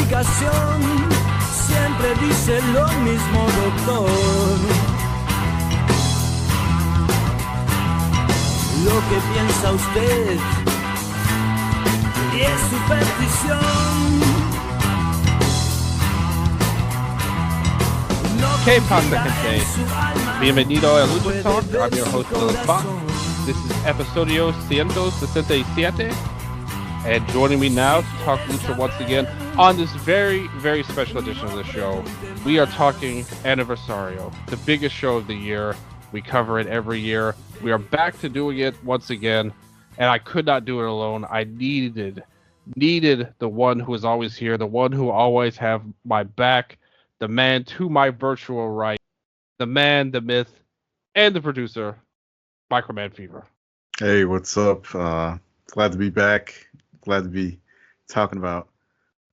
explicación, siempre dice lo mismo, doctor. Lo que piensa usted es superstición. ¿Qué pasa, gente? Bienvenido a Lucha Talk. I'm your host, Philip Fox. This is episodio 167. And joining me now to talk Lucha once again on this very, very special edition of the show, we are talking Aniversario, the biggest show of the year. We cover it every year. We are back to doing it once again, and I could not do it alone. I needed the one who is always here, the one who always have my back, the man to my virtual right, the man, the myth, and the producer, Microman Fever. Hey, what's up? Glad to be back. Glad to be talking about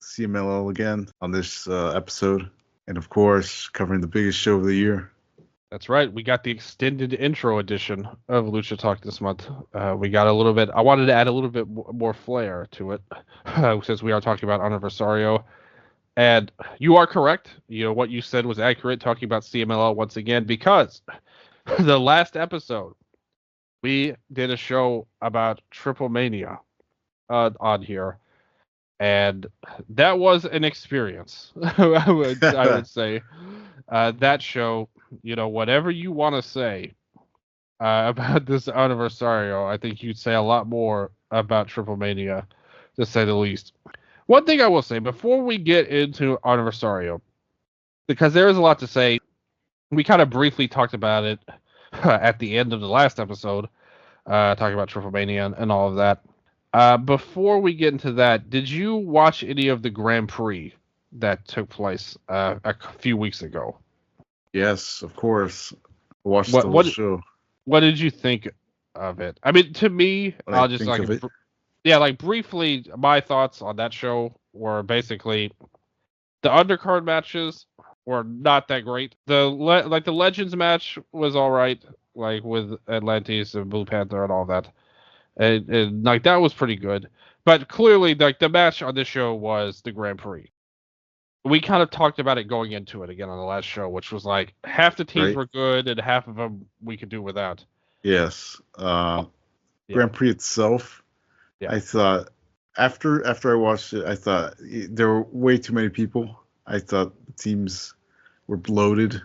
CMLL again on this episode. And of course, covering the biggest show of the year. That's right. We got the extended intro edition of Lucha Talk this month. We got a little bit. I wanted to add a little bit more flair to it, since we are talking about Aniversario. And you are correct. You know what you said was accurate. Talking about CMLL once again, because the last episode we did a show about Triple Mania on here, and that was an experience. I would say that show. You know, whatever you want to say about this Aniversario, I think you'd say a lot more about Triple Mania, to say the least. One thing I will say before we get into Aniversario, because there is a lot to say, we kind of briefly talked about it at the end of the last episode, talking about Triple Mania and all of that. Before we get into that, did you watch any of the Grand Prix that took place a few weeks ago? Yes, of course. I watched the whole show. What did you think of it? I mean, to me, I'll just like briefly, my thoughts on that show were basically the undercard matches were not that great. The Legends match was all right, like with Atlantis and Blue Panther and all that, and like that was pretty good. But clearly, like the match on this show was the Grand Prix. We kind of talked about it going into it again on the last show, which was like half the teams were good and half of them we could do without. Yes. Grand Prix itself, I thought after I watched it, I thought there were way too many people. I thought the teams were bloated.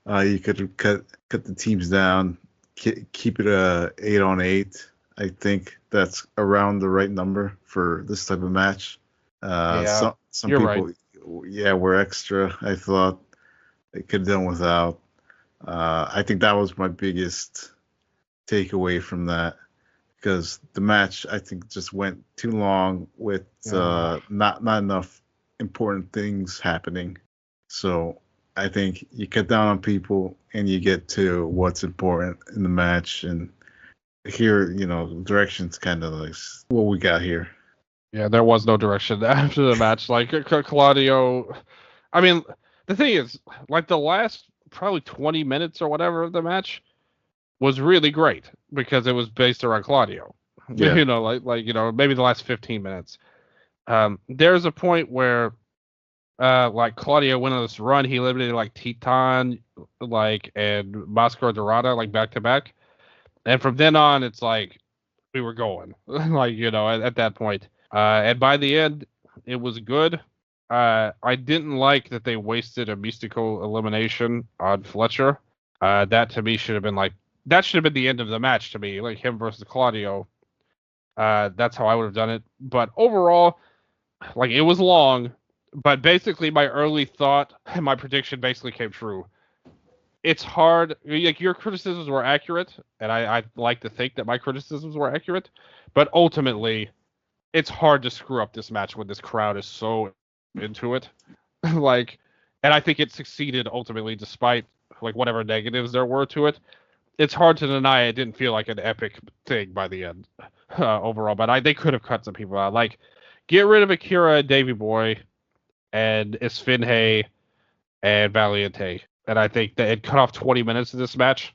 You could have cut the teams down, keep it 8-on-8. I think that's around the right number for this type of match. Some people. Right. Yeah, we're extra. I thought they could have done without. I think that was my biggest takeaway from that, because the match, I think, just went too long with not enough important things happening. So I think you cut down on people and you get to what's important in the match. And here, you know, direction's kind of like what we got here. Yeah, there was no direction after the match. Like, Claudio... I mean, the thing is, like, the last probably 20 minutes or whatever of the match was really great, because it was based around Claudio. Yeah. You know, like you know, maybe the last 15 minutes. There's a point where, like, Claudio went on this run. He eliminated, like, Titan, like, and Mascara Dorada, like, back-to-back. And from then on, it's like, we were going. Like, you know, at that point. And by the end, it was good. I didn't like that they wasted a mystical elimination on Fletcher. That to me should have been the end of the match to me, like him versus Claudio. That's how I would have done it. But overall, like, it was long, but basically my early thought and my prediction basically came true. It's hard. Like, your criticisms were accurate, and I like to think that my criticisms were accurate, but ultimately, it's hard to screw up this match when this crowd is so into it. Like, and I think it succeeded ultimately, despite like whatever negatives there were to it. It's hard to deny it didn't feel like an epic thing by the end overall. But they could have cut some people out. Like, get rid of Akira and Davey Boy and Esfinge and Valiente. And I think that it cut off 20 minutes of this match.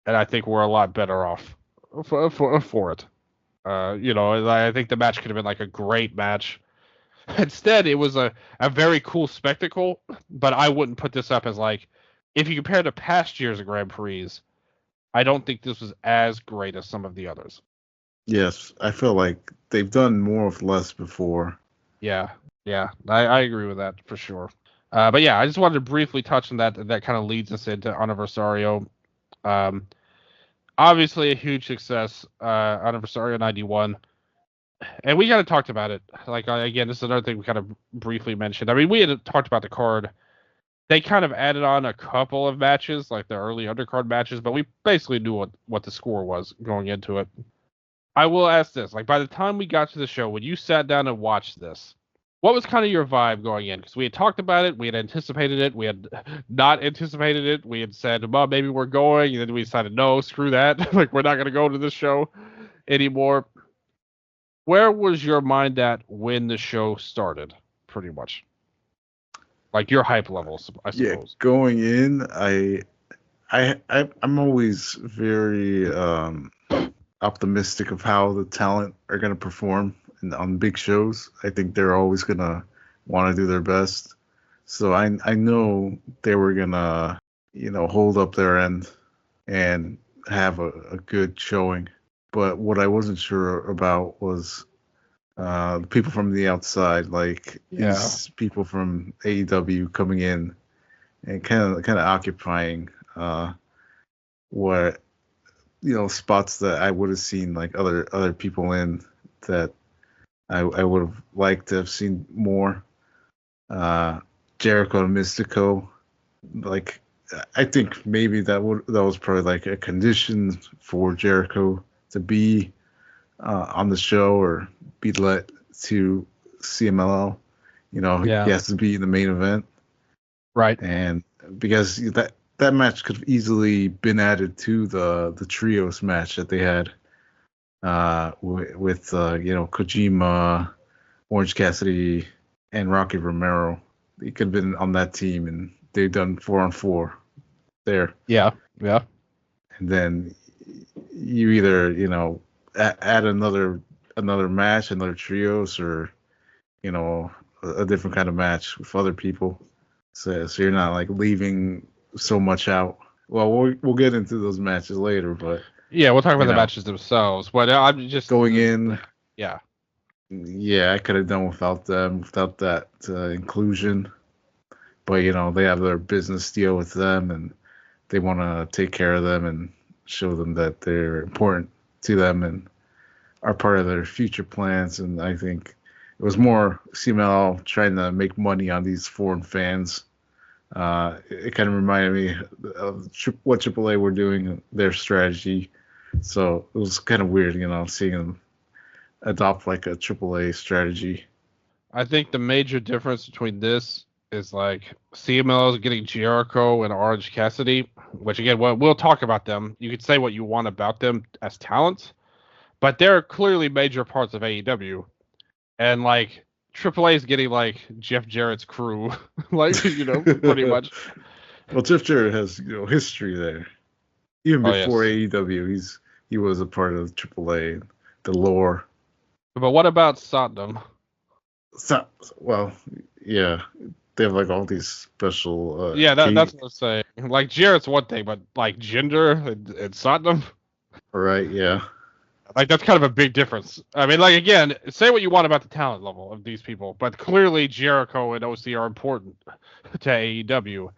And I think we're a lot better off for it. You know, I think the match could have been like a great match. Instead, it was a very cool spectacle, but I wouldn't put this up as like, if you compare to past years of Grand Prix, I don't think this was as great as some of the others. Yes, I feel like they've done more with less before. Yeah, I agree with that for sure. But yeah, I just wanted to briefly touch on that. That kind of leads us into Aniversario. Obviously a huge success, Aniversario 91. And we kind of talked about it. Like, again, this is another thing we kind of briefly mentioned. I mean, we had talked about the card. They kind of added on a couple of matches, like the early undercard matches, but we basically knew what the score was going into it. I will ask this. Like, by the time we got to the show, when you sat down and watched this, what was kind of your vibe going in? Because we had talked about it, we had anticipated it, we had not anticipated it. We had said, well, maybe we're going, and then we decided, no, screw that. Like, we're not going to go to this show anymore. Where was your mind at when the show started, pretty much? Like, your hype levels, I suppose. Yeah, going in, I'm always very optimistic of how the talent are going to perform on big shows. I think they're always going to want to do their best. So I know they were going to, hold up their end and have a good showing. But what I wasn't sure about was the people from the outside, like these people from AEW coming in and kind of occupying what spots that I would have seen like other people in that I would have liked to have seen more. Jericho and Mystico, like I think maybe that was probably like a condition for Jericho to be on the show or be let to CMLL. He has to be in the main event, right? And because that match could have easily been added to the trios match that they had with Kojima, Orange Cassidy, and Rocky Romero. He could have been on that team, and they've done 4-on-4 there. Yeah. And then you either add another match, another trios, or a different kind of match with other people. So you're not like leaving so much out. Well, we'll get into those matches later, but yeah, we'll talk about the matches themselves. But I'm just going in. Yeah, I could have done without them, without that inclusion. But they have their business deal with them, and they want to take care of them and show them that they're important to them and are part of their future plans. And I think it was more CMLL trying to make money on these foreign fans. It kind of reminded me of what AAA were doing, their strategy. So it was kind of weird, seeing them adopt like a AAA strategy. I think the major difference between this is like CMLL is getting Jericho and Orange Cassidy, which again, we'll talk about them. You could say what you want about them as talents, but they're clearly major parts of AEW. And like AAA is getting like Jeff Jarrett's crew, like pretty much. Well, Jeff Jarrett has history there. Even before AEW, he was a part of AAA, the lore. But what about Satnam? Well, yeah, they have like all these special. That's what I'm saying. Like Jarrett's one thing, but like Jinder and Satnam. Right. Yeah. Like that's kind of a big difference. I mean, like again, say what you want about the talent level of these people, but clearly Jericho and OC are important to AEW,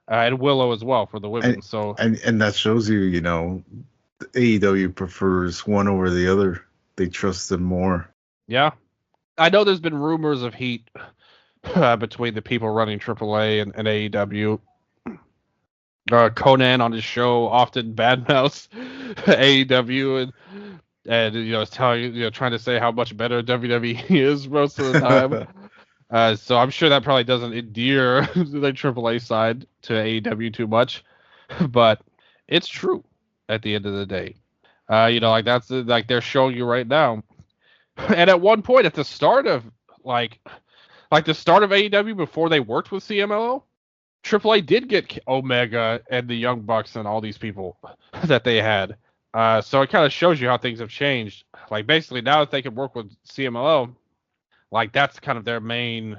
and Willow as well for the women. And that shows you, AEW prefers one over the other. They trust them more. Yeah, I know there's been rumors of heat between the people running AAA and AEW. Conan on his show often badmouths AEW and is telling trying to say how much better WWE is most of the time. So I'm sure that probably doesn't endear the AAA side to AEW too much, but it's true at the end of the day. Like that's like they're showing you right now. And at one point, at the start of like the start of AEW before they worked with CMLL, AAA did get Omega and the Young Bucks and all these people that they had. So it kind of shows you how things have changed. Like basically now that they can work with CMLL, Like that's kind of their main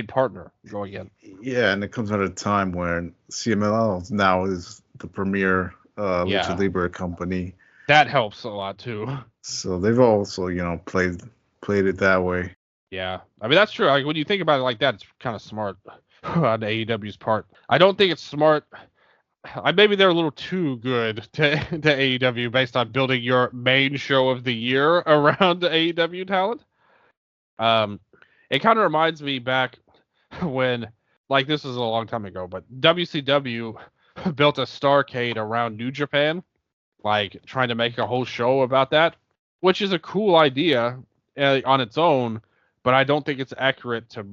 partner going in. Yeah, and it comes at a time when CMLL now is the premier Lucha Libre company. That helps a lot too. So they've also, played it that way. Yeah, I mean that's true. Like when you think about it like that, it's kind of smart on AEW's part. I don't think it's smart. Maybe they're a little too good to AEW based on building your main show of the year around the AEW talent. It kind of reminds me back when, like, this is a long time ago, but WCW built a Starrcade around New Japan, like trying to make a whole show about that, which is a cool idea on its own, but I don't think it's accurate to,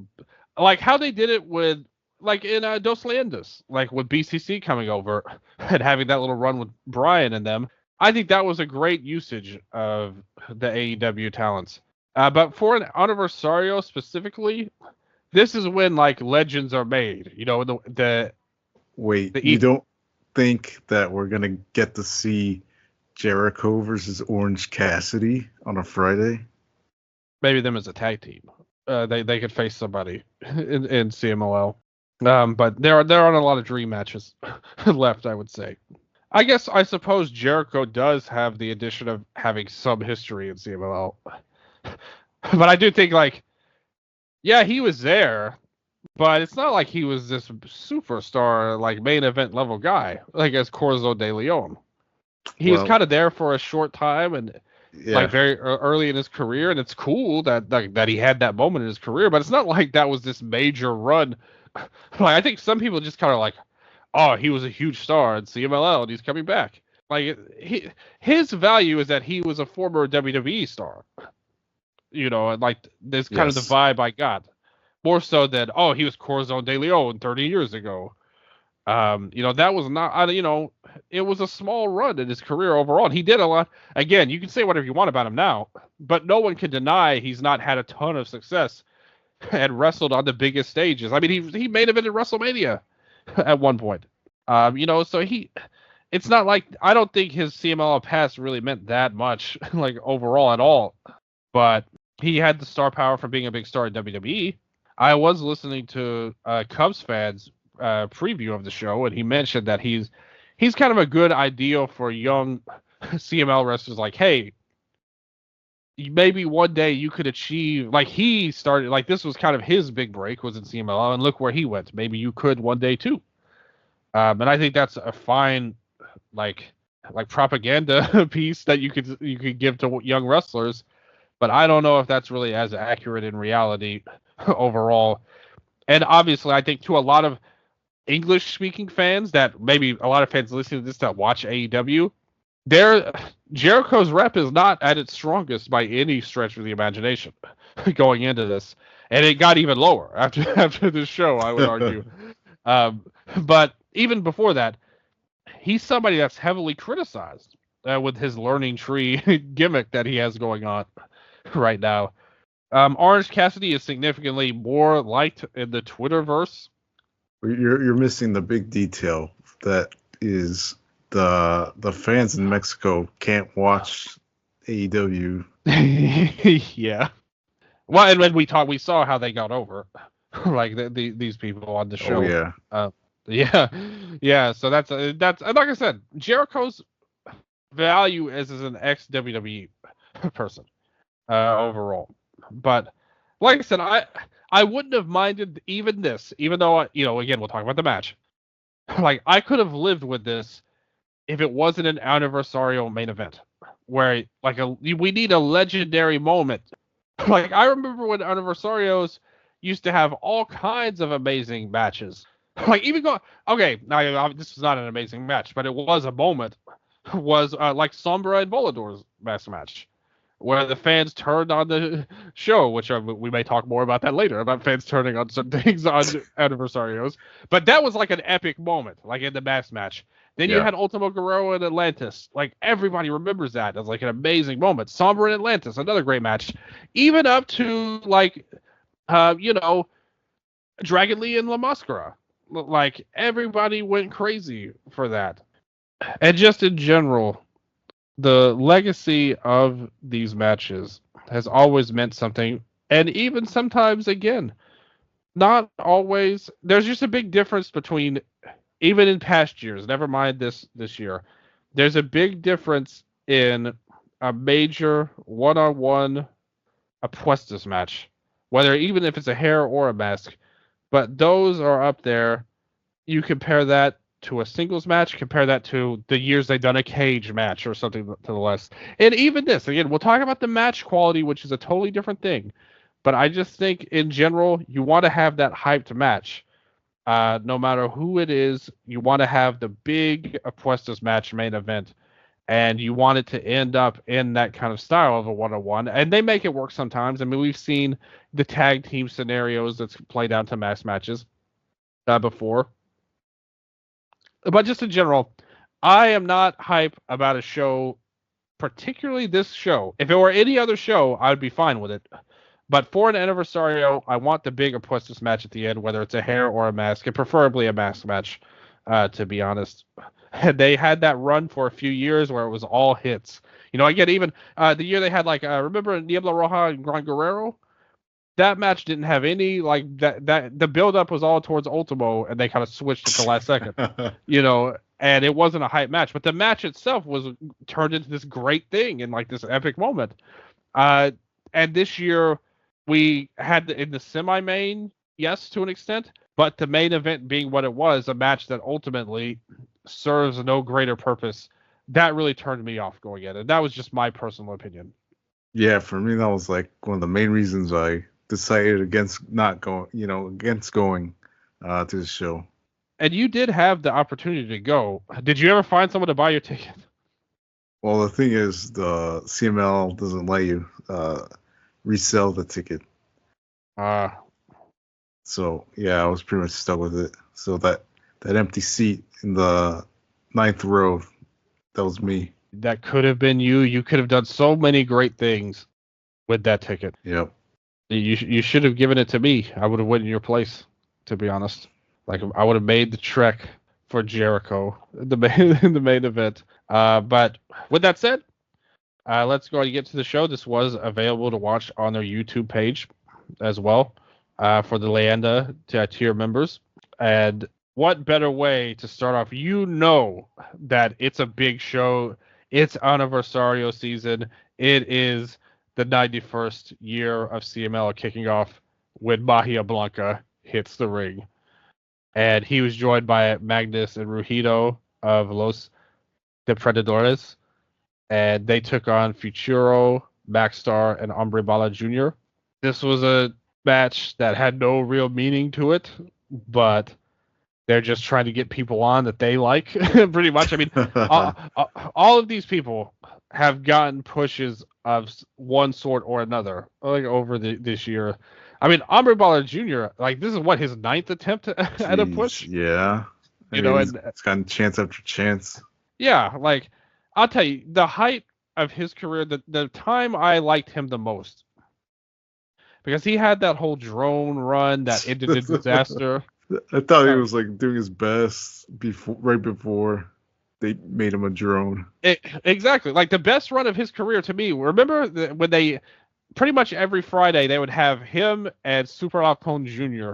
like, how they did it with, like, in Dos Leyendas, like with BCC coming over and having that little run with Brian and them. I think that was a great usage of the AEW talents. But for an Aniversario specifically, this is when like legends are made. You know, you don't think that we're gonna get to see Jericho versus Orange Cassidy on a Friday? Maybe them as a tag team. They could face somebody in CMLL. But there aren't a lot of dream matches left, I would say. I suppose Jericho does have the addition of having some history in CMLL. But I do think, like, yeah, he was there, but it's not like he was this superstar, like, main event level guy, like as Corzo de Leon. He was kind of there for a short time and like very early in his career, and it's cool that he had that moment in his career, but it's not like that was this major run. Like, I think some people just kind of like, oh, he was a huge star in CMLL and he's coming back. Like, his value is that he was a former WWE star. You know, and like this kind of the vibe I got. More so than, oh, he was Corazon de Leon 30 years ago. That was not, it was a small run in his career overall. And he did a lot. Again, you can say whatever you want about him now, but no one can deny he's not had a ton of success and wrestled on the biggest stages. I mean, he main evented WrestleMania at one point. So it's not like, I don't think his CMLL past really meant that much, like overall at all. But he had the star power from being a big star in WWE. I was listening to Cubs fans preview of the show, and he mentioned that he's kind of a good ideal for young CML wrestlers. Like, hey, maybe one day you could achieve, like he started, like this was kind of his big break was in CMLL, and look where he went. Maybe you could one day too. And I think that's a fine, like propaganda piece that you could give to young wrestlers. But I don't know if that's really as accurate in reality overall. And obviously, I think to a lot of English-speaking fans, that maybe a lot of fans listening to this that watch AEW, Jericho's rep is not at its strongest by any stretch of the imagination going into this. And it got even lower after this show, I would argue. But even before that, he's somebody that's heavily criticized with his learning tree gimmick that he has going on right now. Orange Cassidy is significantly more liked in the Twitterverse. You're missing the big detail that is the fans in Mexico can't watch AEW. Yeah. Well, and when we saw how they got over, like these people on the show. Oh yeah. Yeah. So that's and like I said, Jericho's value as an ex WWE person overall. But like I said, I wouldn't have minded even this, even though again we'll talk about the match. Like, I could have lived with this if it wasn't an Aniversario main event where we need a legendary moment. Like, I remember when Aniversarios used to have all kinds of amazing matches. Like, even now this was not an amazing match, but it was a moment. Was like Sombra and Volador's best match, where the fans turned on the show, which we may talk more about that later, about fans turning on some things on Aniversarios. But that was like an epic moment, like in the mass match. Then you had Ultimo Guerrero and Atlantis. Like, everybody remembers that as like an amazing moment. Sombra and Atlantis, another great match. Even up to like, Dragon Lee and La Mascara. Like, everybody went crazy for that. And just in general, the legacy of these matches has always meant something And even sometimes, again, not always. There's just a big difference between, even in past years, never mind this year, there's a big difference in a major one-on-one apuestas match, whether even if it's a hair or a mask. But those are up there. You compare that to a singles match, compare that to the years they've done a cage match or something to the less. And even this, again, we'll talk about the match quality, which is a totally different thing. But I just think in general, you want to have that hyped match. No matter who it is, you want to have the big apuestas match main event, and you want it to end up in that kind of style of a one-on-one. And they make it work sometimes. I mean, we've seen the tag team scenarios that's played out to mass matches before. But just in general, I am not hype about a show, particularly this show. If it were any other show, I would be fine with it. But for an Aniversario, I want the big apuestas match at the end, whether it's a hair or a mask, and preferably a mask match, to be honest. They had that run for a few years where it was all hits. I get even the year they had, remember Niebla Roja and Gran Guerrero? That match didn't have any, that the build-up was all towards Ultimo, and they kind of switched at the last second, and it wasn't a hype match. But the match itself was turned into this great thing and, this epic moment. And this year, we had in the semi-main, yes, to an extent, but the main event being what it was, a match that ultimately serves no greater purpose, that really turned me off going in. And that was just my personal opinion. Yeah, for me, that was one of the main reasons I decided against going to the show. And you did have the opportunity to go. Did you ever find someone to buy your ticket? Well, the thing is, the CML doesn't let you resell the ticket. So yeah, I was pretty much stuck with it. So that empty seat in the 9th row, that was me. That could have been you. You could have done so many great things with that ticket. Yep. You should have given it to me. I would have went in your place, to be honest. I would have made the trek for Jericho, the main event. But with that said, let's go and get to the show. This was available to watch on their YouTube page as well for the Leyenda tier members. And what better way to start off? That it's a big show. It's Aniversario season. It is the 91st year of CML kicking off when Bahia Blanca hits the ring. And he was joined by Magnus and Ruhido of Los Depredadores. And they took on Futuro, Maxstar, and Hombre Bala Jr. This was a match that had no real meaning to it, but they're just trying to get people on that they like, pretty much. I mean, all of these people have gotten pushes of one sort or another over this year. I mean, Hombre Bala Jr., this is his 9th attempt at a push? Yeah. It's gotten chance after chance. Yeah, I'll tell you, the height of his career, the time I liked him the most, because he had that whole drone run that ended in disaster. I thought he was doing his best right before they made him a drone. Exactly. The best run of his career to me, remember when they pretty much every Friday they would have him and Super Halcon Jr.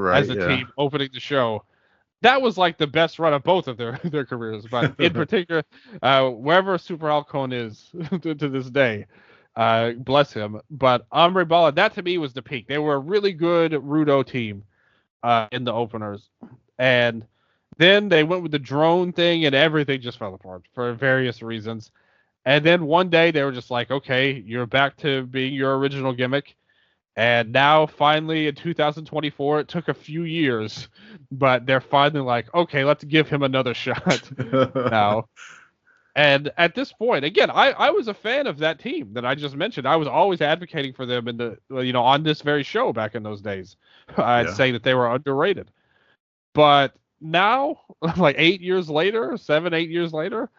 as a team opening the show. That was the best run of both of their careers, but in particular, wherever Super Halcon is to this day, bless him. But Hombre Bala, that to me was the peak. They were a really good Rudo team in the openers, and then they went with the drone thing, and everything just fell apart for various reasons. And then one day they were just okay, you're back to being your original gimmick. And now, finally, in 2024, it took a few years, but they're finally okay, let's give him another shot now. And at this point, again, I was a fan of that team that I just mentioned. I was always advocating for them on this very show back in those days. I'd say that they were underrated. But now, 8 years later, 7-8 years later,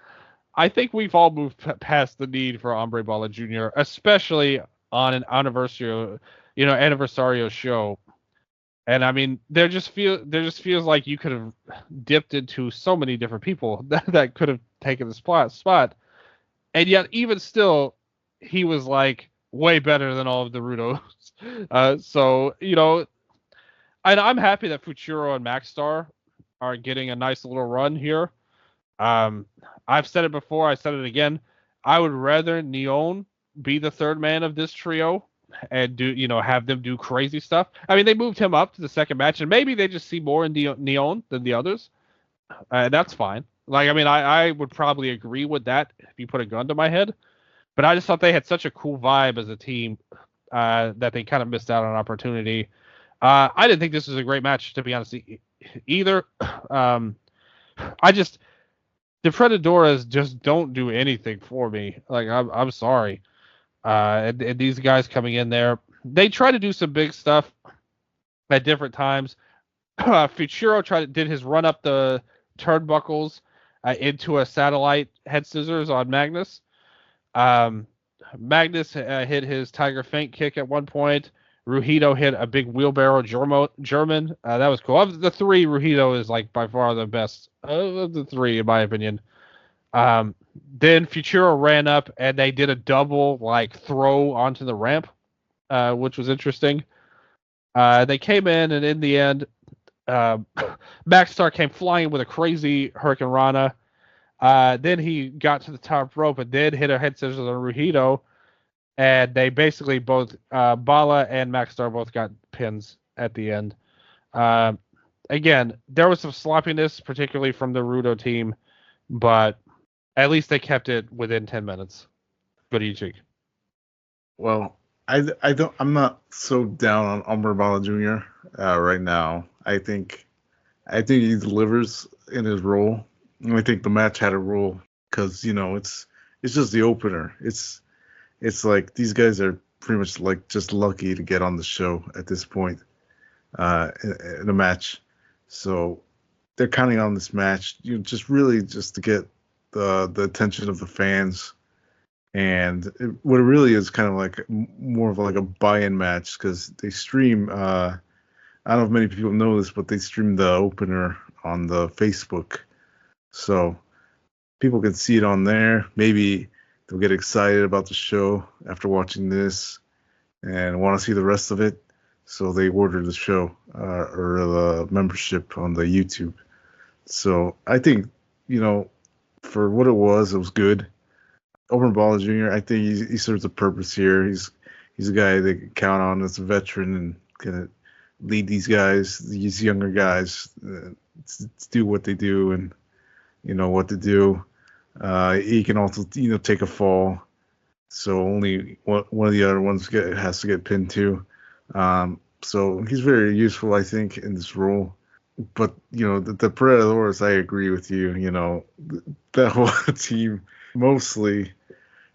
I think we've all moved past the need for Hombre Bala Jr., especially on an Aniversario show. And I mean, there just feels like you could have dipped into so many different people that could have taken the spot. And yet, even still, he was way better than all of the Rudos. So, I'm happy that Futuro and Maxstar are getting a nice little run here. I've said it before, I said it again. I would rather Neon be the third man of this trio and have them do crazy stuff. I mean, they moved him up to the second match, and maybe they just see more in Neon than the others. That's fine. Like, I mean, I would probably agree with that if you put a gun to my head. But I just thought they had such a cool vibe as a team that they kind of missed out on an opportunity. I didn't think this was a great match, to be honest, either. The Predadoras just don't do anything for me. Like, I'm sorry. And these guys coming in there, they try to do some big stuff at different times. Futuro did his run up the turnbuckles into a satellite head scissors on Magnus. Magnus hit his Tiger Feint kick at one point. Ruhido hit a big wheelbarrow German. That was cool. Of the three, Ruhido is like by far the best of the three, in my opinion. Then Futuro ran up and they did a double like throw onto the ramp, which was interesting. They came in, and in the end, Maxstar came flying with a crazy Hurricane Rana. Then he got to the top rope and then hit a head scissors on Ruhido. And they basically both, Bala and Maxstar both got pins at the end. Again, there was some sloppiness, particularly from the Rudo team, but at least they kept it within 10 minutes. What do you think? Well, I'm not so down on Umber Bala Jr. Right now. I think he delivers in his role. And I think the match had a role because, it's just the opener. It's like these guys are pretty much like just lucky to get on the show at this point in a match. So they're counting on this match, just really just to get the attention of the fans. And what it really is kind of like more of like a buy-in match because they stream. I don't know if many people know this, but they stream the opener on the Facebook. So people can see it on there. Maybe they'll get excited about the show after watching this and want to see the rest of it. So they order the show or the membership on the YouTube. So I think, for what it was good. Open Bala Jr., I think he serves a purpose here. He's a guy they can count on as a veteran and can lead these guys, these younger guys, to do what they do and what to do. He can also take a fall, so only one of the other ones has to get pinned too. So he's very useful, I think, in this role. But the Predators, I agree with you. That whole team mostly.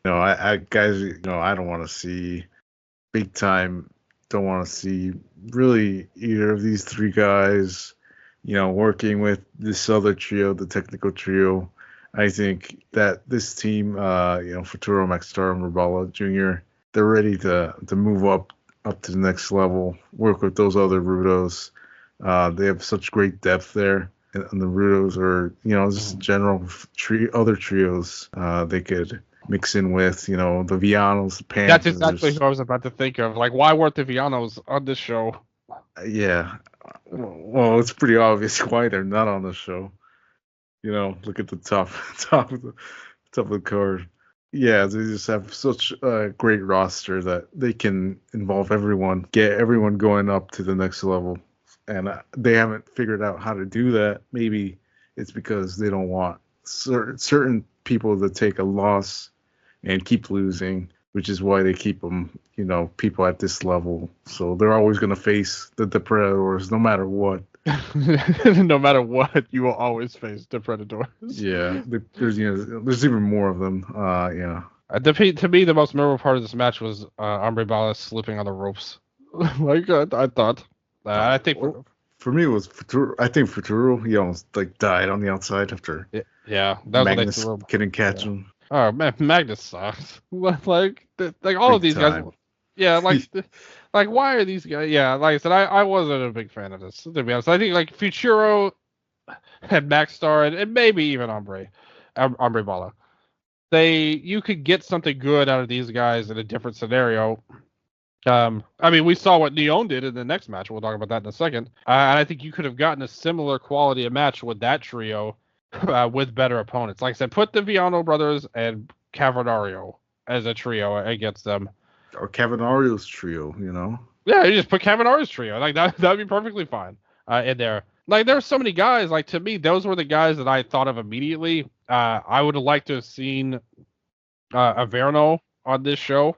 I guys, I don't want to see big time. Don't want to see really either of these three guys, working with this other trio, the technical trio. I think that this team, Futuro, Maxstar, and Rabala Jr., they're ready to move up to the next level, work with those other Rudos. They have such great depth there. And the Rudos are, just general other trios they could mix in with, the Villanos, the Panthers. That's exactly who I was about to think of. Like, why weren't the Villanos on this show? Yeah. Well, it's pretty obvious why they're not on the show. Look at the top of the card. Yeah, they just have such a great roster that they can involve everyone, get everyone going up to the next level. And they haven't figured out how to do that. Maybe it's because they don't want certain people to take a loss and keep losing, which is why they keep them, people at this level. So they're always going to face the Predators no matter what. No matter what, you will always face the Predators. Yeah, there's even more of them. To me, the most memorable part of this match was Hombre Bala slipping on the ropes. Like I thought. I think for me it was Futuro. I think Futuro, he almost died on the outside after. Yeah, that Magnus couldn't catch him. Oh man, Magnus sucks. like all of these guys. Yeah, like why are these guys? Yeah, like I said, I wasn't a big fan of this, to be honest. I think like Futuro and Maxstar and maybe even Hombre Bala. you could get something good out of these guys in a different scenario. I mean, we saw what Neon did in the next match. We'll talk about that in a second. And I think you could have gotten a similar quality of match with that trio with better opponents. Like I said, put the Viano brothers and Cavernario as a trio against them. Or Cavenario's trio, you know? Yeah, you just put Cavernario's trio. Like, that would be perfectly fine in there. Like, there's so many guys. Like, to me, those were the guys that I thought of immediately. I would have liked to have seen Averno on this show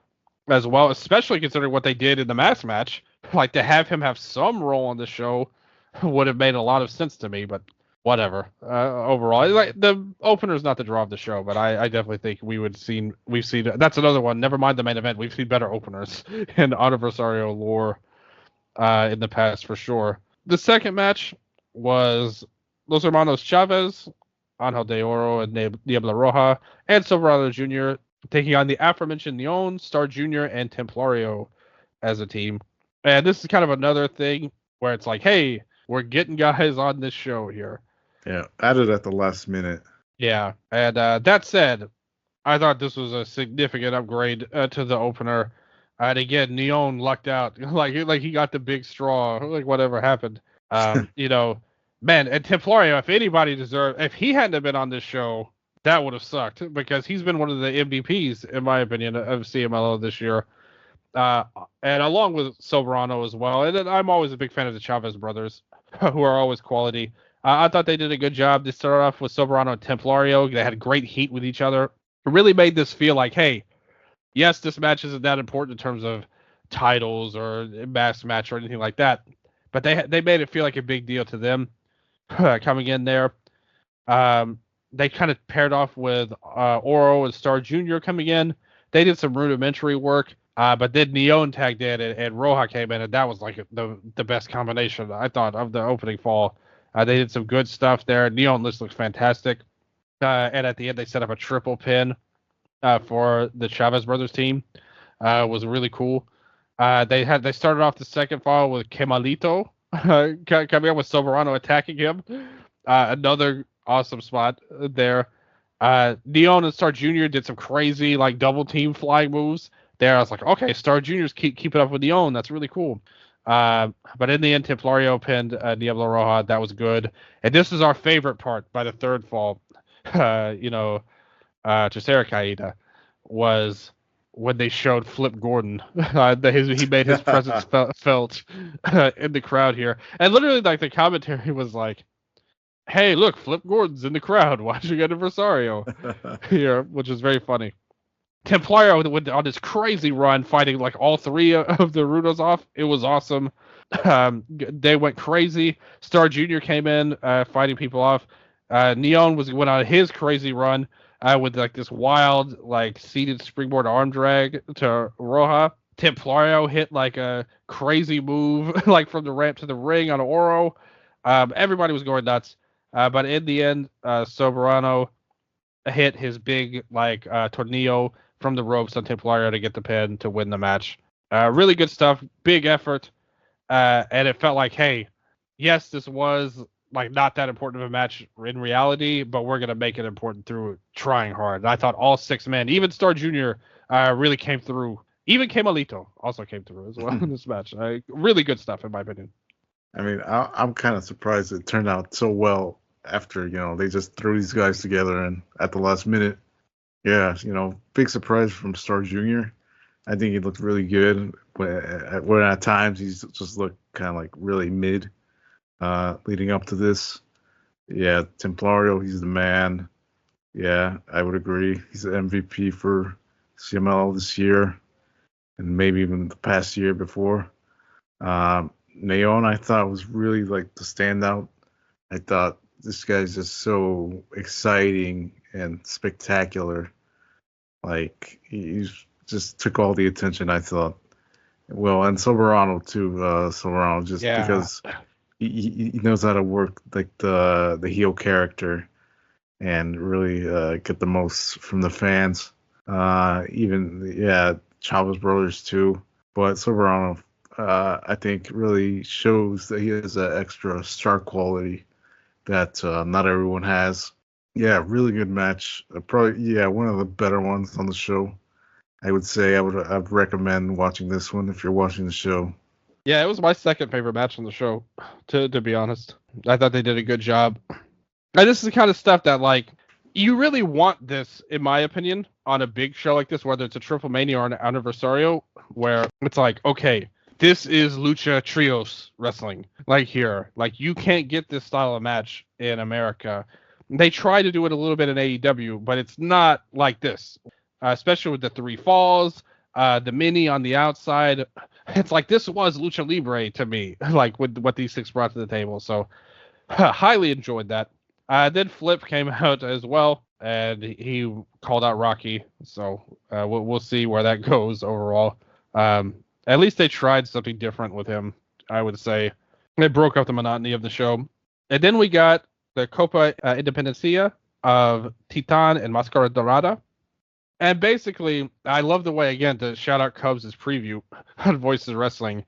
as well, especially considering what they did in the mass match. Like, to have him have some role on the show would have made a lot of sense to me, but whatever. Overall, like, the opener's not the draw of the show, but I definitely think we've seen that's another one. Never mind the main event. We've seen better openers in Aniversario lore in the past for sure. The second match was Los Hermanos Chavez, Angel de Oro, and Niebla Roja, and Silverado Jr. taking on the aforementioned Neon, Star Jr., and Templario as a team. And this is kind of another thing where it's like, hey, we're getting guys on this show here. Yeah, added at the last minute. Yeah, and that said, I thought this was a significant upgrade to the opener. And again, Neon lucked out, like he got the big straw, like whatever happened. You know, man, and Templario, if he hadn't have been on this show, that would have sucked because he's been one of the MVPs, in my opinion, of CMLL this year. And along with Soberano as well. And then I'm always a big fan of the Chavez brothers, who are always quality. I thought they did a good job. They started off with Soberano and Templario. They had great heat with each other. It really made this feel like, hey, yes, this match isn't that important in terms of titles or mass match or anything like that. But they made it feel like a big deal to them coming in there. They kind of paired off with Oro and Star Jr. coming in. They did some rudimentary work. But then Neon tagged in and Roja came in, and that was like the best combination, I thought, of the opening fall. They did some good stuff there. Neon looks fantastic. And at the end, they set up a triple pin for the Chavez brothers team. Was really cool. They started off the second fall with Kemalito coming up with Soberano attacking him. Another awesome spot there. Neon and Star Jr. did some crazy like double team flying moves. There, I was like, okay, Star Jr.'s keep it up with Neon. That's really cool. But in the end, Templario pinned Diablo Roja. That was good. And this is our favorite part by the third fall. Tercera Caída was when they showed Flip Gordon. He made his presence felt in the crowd here. And literally, like, the commentary was like, hey, look, Flip Gordon's in the crowd watching Aniversario here, which is very funny. Templario went on this crazy run, fighting like all three of the Rudos off. It was awesome. They went crazy. Star Jr. came in, fighting people off. Neon went on his crazy run with like this wild, like seated springboard arm drag to Roja. Templario hit like a crazy move, like from the ramp to the ring on Oro. Everybody was going nuts. But in the end, Soberano hit his big like tornillo from the ropes on Templario to get the pin to win the match. Really good stuff, big effort, and it felt like, hey, yes, this was like not that important of a match in reality, but we're gonna make it important through trying hard. And I thought all 6 men, even Star Jr., really came through. Even Kemalito also came through as well in this match. Really good stuff, in my opinion. I mean, I'm kind of surprised it turned out so well after, they just threw these guys together and at the last minute. Yeah, big surprise from Star Jr. I think he looked really good. When at times he's just looked kind of like really mid leading up to this. Yeah, Templario, he's the man. Yeah, I would agree. He's the MVP for CMLL this year and maybe even the past year before. Neon, I thought, was really like the standout. I thought this guy's just so exciting and spectacular. Like, he just took all the attention, I thought. Well, and Soberano too. Soberano, just because he knows how to work like the heel character and really get the most from the fans. Even Chavez brothers too. But Soberano, I think, really shows that he has an extra star quality that not everyone has. Yeah, really good match. Probably one of the better ones on the show. I would say I'd recommend watching this one if you're watching the show. Yeah, it was my second favorite match on the show, to be honest. I thought they did a good job. And this is the kind of stuff that, like, you really want this, in my opinion, on a big show like this, whether it's a Triple Mania or an Aniversario, where it's like, okay, this is Lucha Trios wrestling. Like here, like you can't get this style of match in America. They try to do it a little bit in AEW, but it's not like this, especially with the 3 falls, the mini on the outside. It's like this was Lucha Libre to me, like with what these 6 brought to the table. So highly enjoyed that. Then Flip came out as well, and he called out Rocky. So we'll see where that goes overall. At least they tried something different with him, I would say. They broke up the monotony of the show. And then we got the Copa Independencia of Titan and Mascara Dorada. And basically, I love the way, again, to shout out Cubs' preview on Voices Wrestling.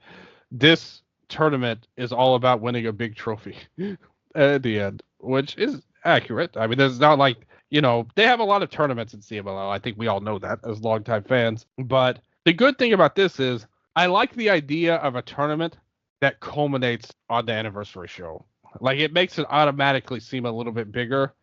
This tournament is all about winning a big trophy at the end, which is accurate. I mean, there's not like, they have a lot of tournaments in CMLL. I think we all know that as longtime fans. But the good thing about this is I like the idea of a tournament that culminates on the anniversary show. Like, it makes it automatically seem a little bit bigger,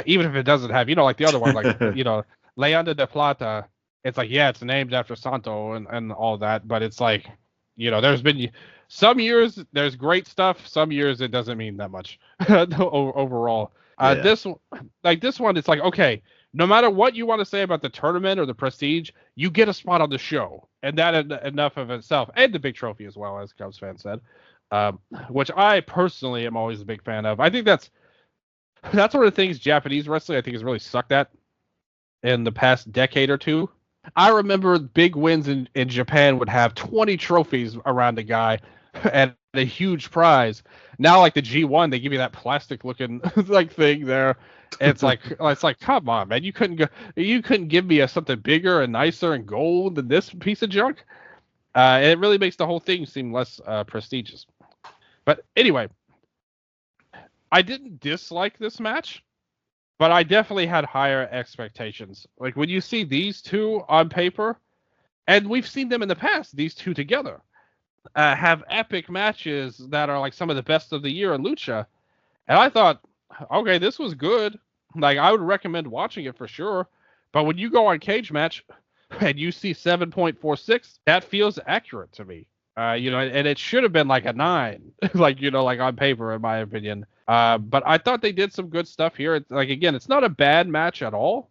even if it doesn't have, like the other one, like, Leandro de Plata. It's like, yeah, it's named after Santo and all that, but it's like, there's been some years there's great stuff, some years it doesn't mean that much overall. This one, it's like, okay, no matter what you want to say about the tournament or the prestige, you get a spot on the show, and that enough of itself, and the big trophy as well, as Cubs fans said, which I personally am always a big fan of. I think that's one of the things Japanese wrestling I think has really sucked at in the past decade or two. I remember big wins in Japan would have 20 trophies around a guy and a huge prize. Now, like the G1, they give you that plastic looking like thing there. It's like come on, man, you couldn't give me something bigger and nicer and gold than this piece of junk. And it really makes the whole thing seem less prestigious. But anyway, I didn't dislike this match, but I definitely had higher expectations. Like when you see these two on paper, and we've seen them in the past, these two together, have epic matches that are like some of the best of the year in Lucha. And I thought, okay, this was good. Like I would recommend watching it for sure. But when you go on Cage Match and you see 7.46, that feels accurate to me. And it should have been like a 9, like on paper, in my opinion. But I thought they did some good stuff here. It's like, again, it's not a bad match at all.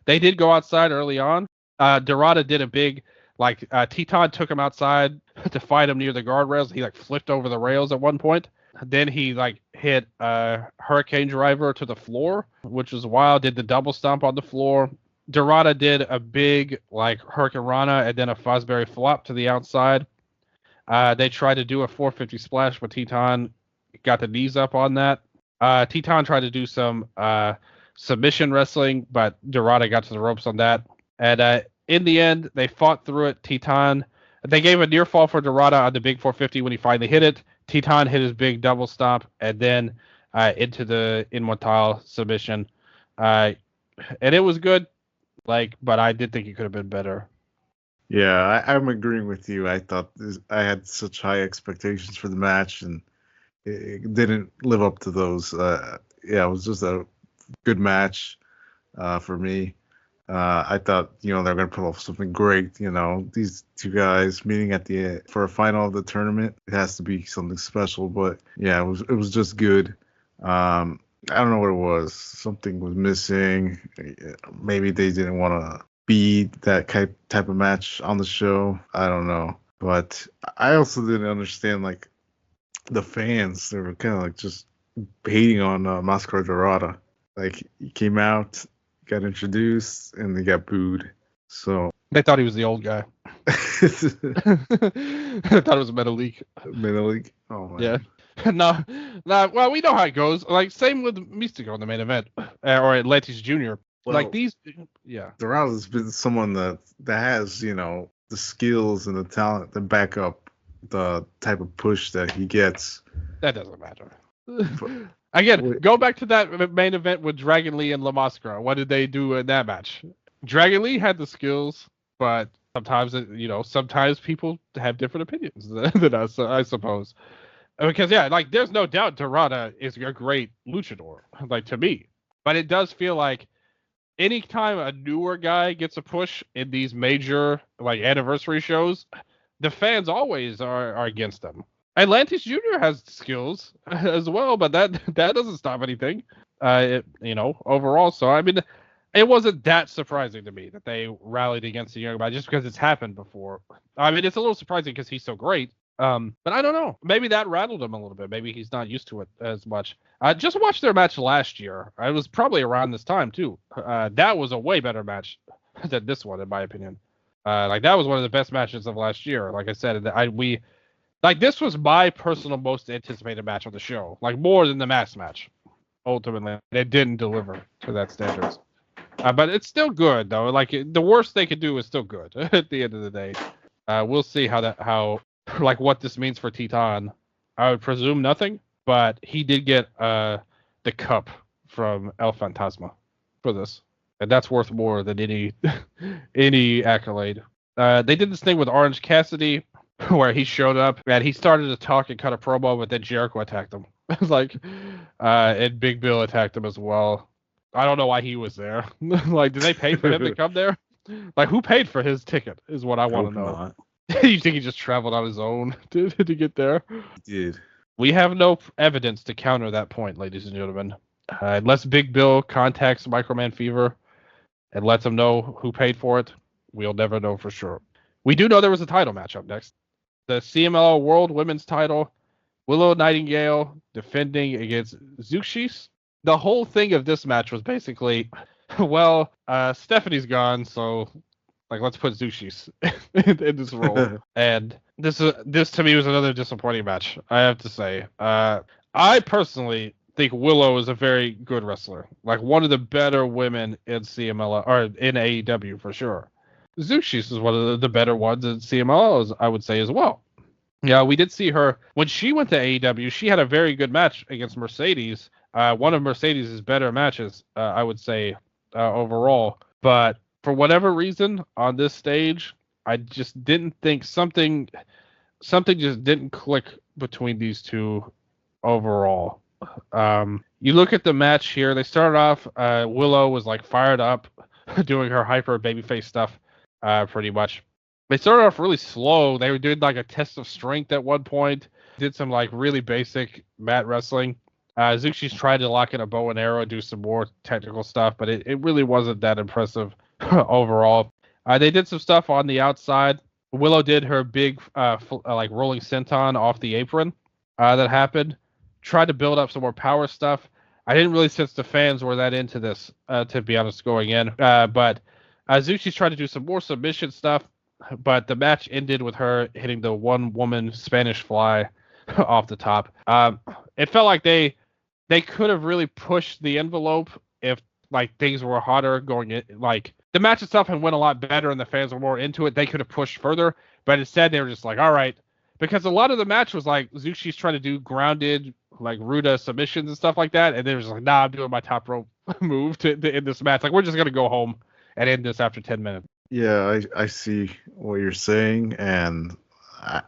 They did go outside early on. Dorada did a big, Titan took him outside to fight him near the guardrails. He flipped over the rails at one point. Then he hit Hurricane Driver to the floor, which was wild. Did the double stomp on the floor. Dorada did a big Hurricane Rana and then a Fosbury flop to the outside. They tried to do a 450 splash, but Titan got the knees up on that. Titan tried to do some submission wrestling, but Dorada got to the ropes on that. And in the end, they fought through it. Titan, they gave a near fall for Dorada on the big 450 when he finally hit it. Titan hit his big double stomp and then into the Inmortal submission. And it was good, but I did think it could have been better. Yeah, I'm agreeing with you. I thought I had such high expectations for the match, and it didn't live up to those. It was just a good match for me. I thought, they're going to put off something great. These two guys meeting for a final of the tournament, it has to be something special. But yeah, it was just good. I don't know what it was. Something was missing. Maybe they didn't want to be that type of match on the show. I don't know. But I also didn't understand the fans. They were kind of just hating on Mascara Dorada. He came out, got introduced, and they got booed. So they thought he was the old guy. I thought it was Metalik. Metalik? Oh man. Yeah. No. Well, we know how it goes. Same with Mystico in the main event, or Atlantis Jr. Well, these, yeah. Dorada's been someone that has, the skills and the talent to back up the type of push that he gets. That doesn't matter. Again, go back to that main event with Dragon Lee and La Máscara. What did they do in that match? Dragon Lee had the skills, but sometimes people have different opinions than us, I suppose. Because there's no doubt Dorada is a great luchador, like to me. But it does feel like anytime a newer guy gets a push in these major anniversary shows, the fans always are against them. Atlantis Jr. has skills as well, but that doesn't stop anything. Overall. So I mean, it wasn't that surprising to me that they rallied against the young guy just because it's happened before. I mean, it's a little surprising because he's so great. But I don't know. Maybe that rattled him a little bit. Maybe he's not used to it as much. I just watched their match last year. It was probably around this time too. That was a way better match than this one, in my opinion. That was one of the best matches of last year. Like I said, this was my personal most anticipated match on the show. More than the mask match. Ultimately, it didn't deliver to that standards. But it's still good though. The worst they could do is still good at the end of the day. We'll see how what this means for Titan. I would presume nothing, but he did get the cup from El Fantasma for this, and that's worth more than any accolade. They did this thing with Orange Cassidy where he showed up and he started to talk and cut a promo, but then Jericho attacked him. And Big Bill attacked him as well. I don't know why he was there. Did they pay for him to come there? Who paid for his ticket is what I want to know. Not. You think he just traveled on his own to get there? He did. We have no evidence to counter that point, ladies and gentlemen. Unless Big Bill contacts Microman Fever and lets him know who paid for it, we'll never know for sure. We do know there was a title match up next. The CMLL World Women's title, Willow Nightingale defending against Zuxis. The whole thing of this match was basically, Stephanie's gone, so let's put Zuxis in this role. And this to me was another disappointing match, I have to say. I personally think Willow is a very good wrestler, one of the better women in CMLL or in AEW for sure. Zuxis is one of the better ones in CMLL, I would say as well. Yeah, we did see her when she went to AEW. She had a very good match against Mercedes. One of Mercedes' better matches, I would say, overall. But for whatever reason, on this stage, I just didn't think something just didn't click between these two overall. You look at the match here. They started off. Willow was fired up, doing her hyper babyface stuff, pretty much. They started off really slow. They were doing a test of strength at one point. Did some really basic mat wrestling. Zuxis tried to lock in a bow and arrow, do some more technical stuff, but it really wasn't that impressive overall. They did some stuff on the outside. Willow did her big rolling senton off the apron that happened. Tried to build up some more power stuff. I didn't really sense the fans were that into this, to be honest, going in. But Zuxis tried to do some more submission stuff, but the match ended with her hitting the one-woman Spanish fly off the top. It felt like they could have really pushed the envelope if things were hotter going in. The match itself had went a lot better and the fans were more into it. They could have pushed further, but instead they were just all right. Because a lot of the match was Zuxis trying to do grounded, Ruda submissions and stuff like that, and they were just nah, I'm doing my top rope move to end this match. We're just gonna go home and end this after 10 minutes. Yeah, I see what you're saying, and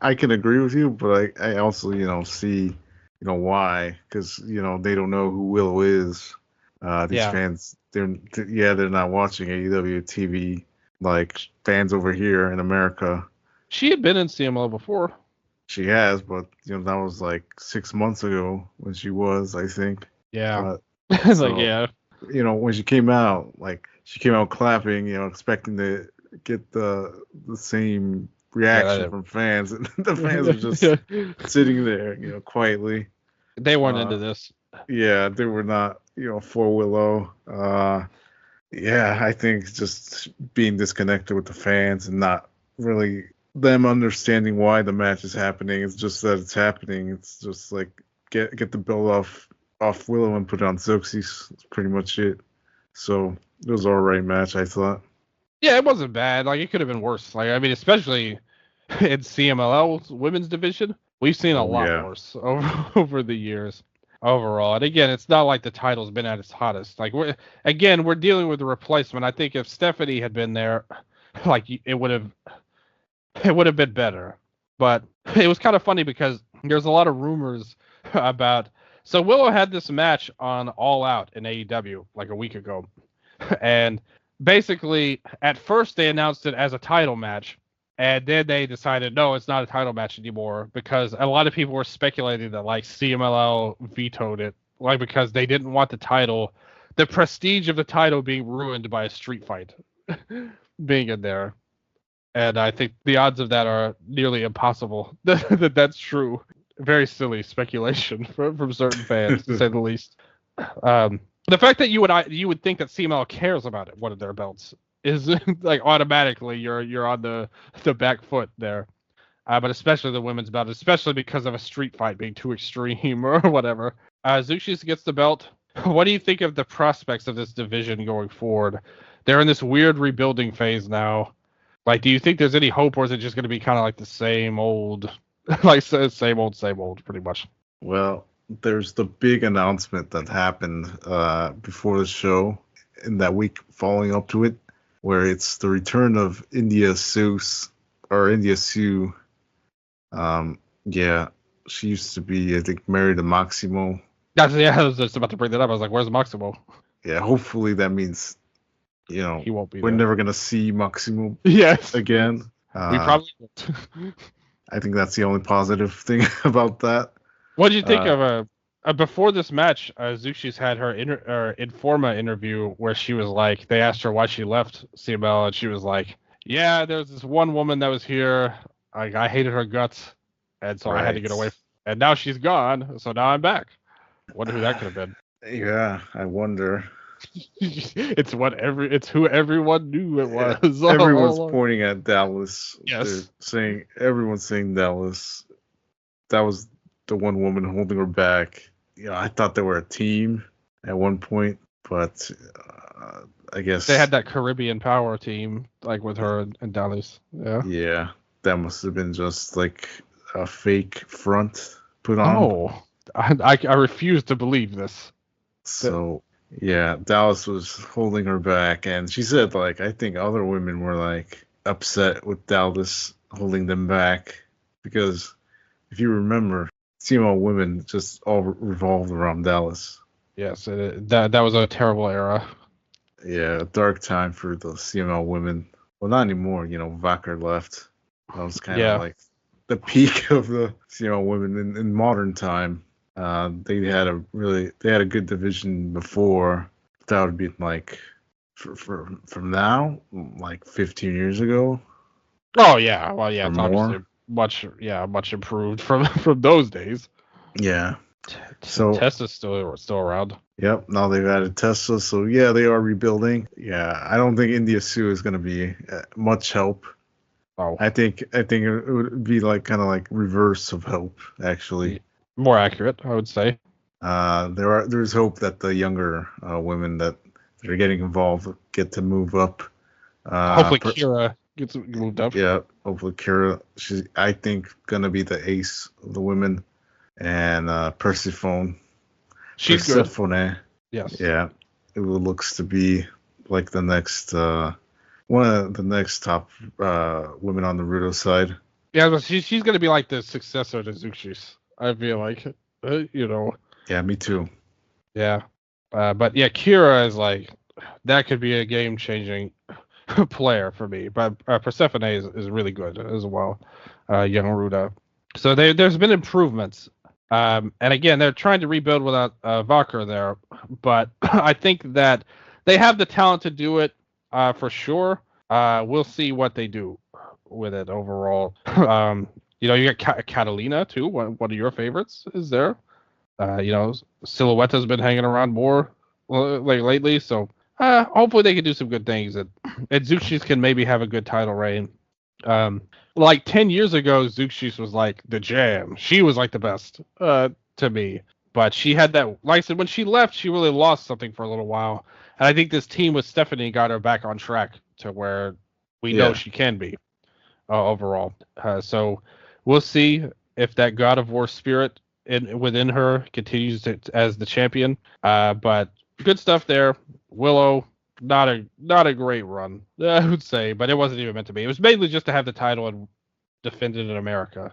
I can agree with you, but I also, see, why, because, they don't know who Willow is. These fans, they're not watching AEW TV fans over here in America. She had been in CMLL before. She has, but, that was 6 months ago when she was, I think. Yeah. Yeah. When she came out, she came out clapping, expecting to get the same reaction from fans, and the fans were just sitting there, quietly. They weren't into this. Yeah, they were not, for Willow. I think just being disconnected with the fans and not really them understanding why the match is happening. It's just that it's happening. It's just get the belt off Willow and put it on Zuxis. That's pretty much it. So it was an alright match, I thought. Yeah, it wasn't bad. It could have been worse. Especially in CMLL's women's division, we've seen a lot worse over the years. overall. And again, it's not like the title's been at its hottest. Like we're dealing with the replacement. I think if Stephanie had been there, like it would have been better. But it was kind of funny because there's a lot of rumors about. So Willow had this match on All Out in AEW like a week ago, and basically at first they announced it as a title match, and then they decided no, it's not a title match anymore because a lot of people were speculating that like CMLL vetoed it, like because they didn't want the prestige of the title being ruined by a street fight being in there. And I think the odds of that are nearly impossible. That's true. Very silly speculation from certain fans, to say the least. The fact that you would think that CML cares about it, one of their belts, is like automatically you're on the back foot there. But especially the women's belt, especially because of a street fight being too extreme or whatever. Zushis gets the belt. What do you think of the prospects of this division going forward? They're in this weird rebuilding phase now. Like, do you think there's any hope, or is it just going to be kind of like the same old, like same old, pretty much? Well, there's the big announcement that happened before the show in that week following up to it, where it's the return of India Sue. Yeah, she used to be, I think, married to Maximo. I was just about to bring that up. I was like, where's Maximo? Yeah, hopefully that means, he won't be. We're never gonna see Maximo. Yes. Again. We probably won't. I think that's the only positive thing about that. What do you think of before this match? Zushis had her Informa interview where she was like, they asked her why she left CML, and she was like, "Yeah, there's this one woman that was here. I hated her guts, and so I had to get away. And now she's gone, so now I'm back." Wonder who that could have been. Yeah, I wonder. It's who everyone knew it was. Everyone's pointing at Dallas. Yes. Everyone's saying Dallas. That was the one woman holding her back. I thought they were a team at one point, but I guess they had that Caribbean Power team, like with her and Dallas. Yeah. Yeah, that must have been just like a fake front put on. Oh, I refuse to believe this. So. Yeah, Dallas was holding her back, and she said, like, I think other women were, like, upset with Dallas holding them back, because if you remember, CML women just all revolved around Dallas. Yes, that was a terrible era. Yeah, a dark time for the CML women. Well, not anymore, Vacker left. That was kind of like the peak of the CML women in modern time. They had a good division before. That would be like from now, like 15 years ago. Oh yeah, well yeah, it's obviously much improved from those days. Yeah. So Tessa's still around. Yep. Now they've added Tessa, so yeah, they are rebuilding. Yeah, I don't think India Sue is going to be much help. Oh. I think it would be like kind of like reverse of help, actually. More accurate, I would say. There's hope that the younger women that are getting involved get to move up. Hopefully Kira gets moved up. Yeah, hopefully Kira. She's, I think, gonna be the ace of the women. And Persephone. She's Persephone. Good. Yes. Yeah, it looks to be like the next one of the next top women on the Rudo side. Yeah, but she's gonna be like the successor to Zushis. I feel like, Yeah, me too. Yeah, but yeah, Kira is like that could be a game-changing player for me. But Persephone is really good as well, young Ruda. So there's been improvements, and again they're trying to rebuild without Vacker there. But I think that they have the talent to do it for sure. We'll see what they do with it overall. You got Catalina too. One of your favorites is there. Silhouette's been hanging around more like lately, so hopefully they can do some good things. And Zushis can maybe have a good title reign. Like 10 years ago, Zushis was like the jam. She was like the best to me. But she had that, like I said, when she left, she really lost something for a little while. And I think this team with Stephanie got her back on track to where we know she can be overall. So we'll see if that God of War spirit within her continues as the champion. But good stuff there. Willow, not a great run, I would say, but it wasn't even meant to be. It was mainly just to have the title and defend it in America,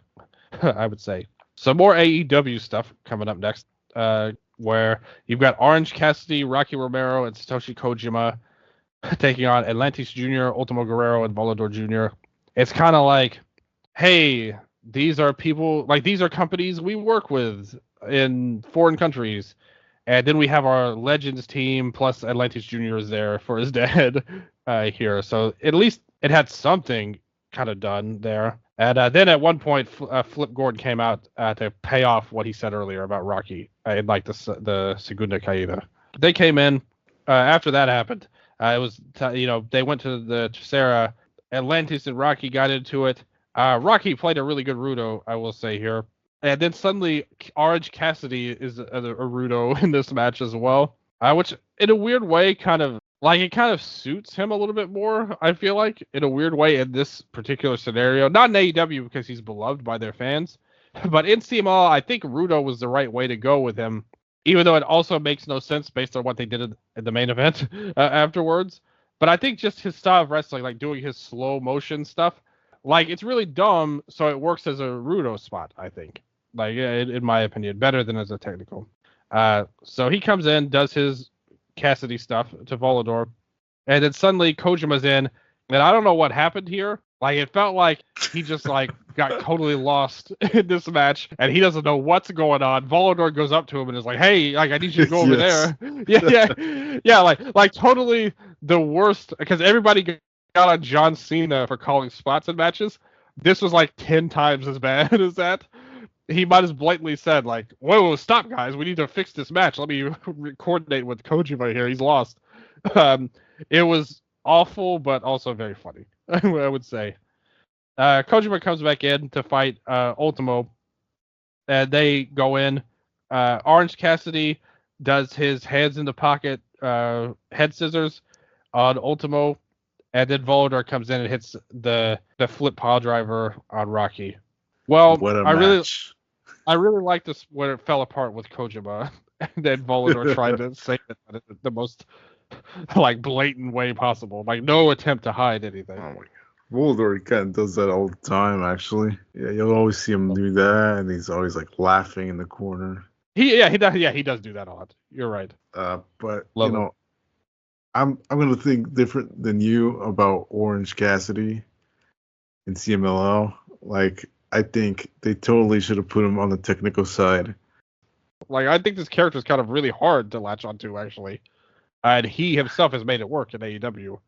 I would say. Some more AEW stuff coming up next, where you've got Orange Cassidy, Rocky Romero, and Satoshi Kojima taking on Atlantis Jr., Ultimo Guerrero, and Volador Jr. It's kind of like, hey, these are people, like these are companies we work with in foreign countries. And then we have our Legends team, plus Atlantis Jr. is there for his dad here. So at least it had something kind of done there. And then at one point, Flip Gordon came out to pay off what he said earlier about Rocky in like the Segunda Caída. They came in after that happened. It was, they went to the Tercera. Atlantis and Rocky got into it. Rocky played a really good Rudo, I will say here. And then suddenly, Orange Cassidy is a Rudo in this match as well, which in a weird way kind of suits him a little bit more, I feel like, in a weird way in this particular scenario. Not in AEW because he's beloved by their fans, but in CMLL, I think Rudo was the right way to go with him, even though it also makes no sense based on what they did in the main event afterwards. But I think just his style of wrestling, like doing his slow motion stuff, like it's really dumb, so it works as a Rudo spot, I think. Like, in my opinion, better than as a technical. So he comes in, does his Cassidy stuff to Volador, and then suddenly Kojima's in, and I don't know what happened here. Like, it felt like he just, like, got totally lost in this match, and he doesn't know what's going on. Volador goes up to him and is like, hey, like, I need you to go over there. Yeah, like totally the worst, because everybody got on John Cena for calling spots in matches. This was, like, 10 times as bad as that. He might have blatantly said, like, whoa, stop, guys. We need to fix this match. Let me coordinate with Kojima here. He's lost. It was awful, but also very funny, I would say. Kojima comes back in to fight Ultimo, and they go in. Orange Cassidy does his hands in the pocket head scissors on Ultimo, and then Volador comes in and hits the flip pile driver on Rocky. Well, what a match. I really like this when it fell apart with Kojima, and then Volador tried to save it in the most like blatant way possible, like no attempt to hide anything. Oh my God. Volador kind of does that all the time, actually. Yeah, you'll always see him do that, and he's always like laughing in the corner. He does do that a lot. You're right. But I'm gonna think different than you about Orange Cassidy in CMLL. Like, I think they totally should have put him on the technical side. Like, I think this character is kind of really hard to latch onto, actually. And he himself has made it work in AEW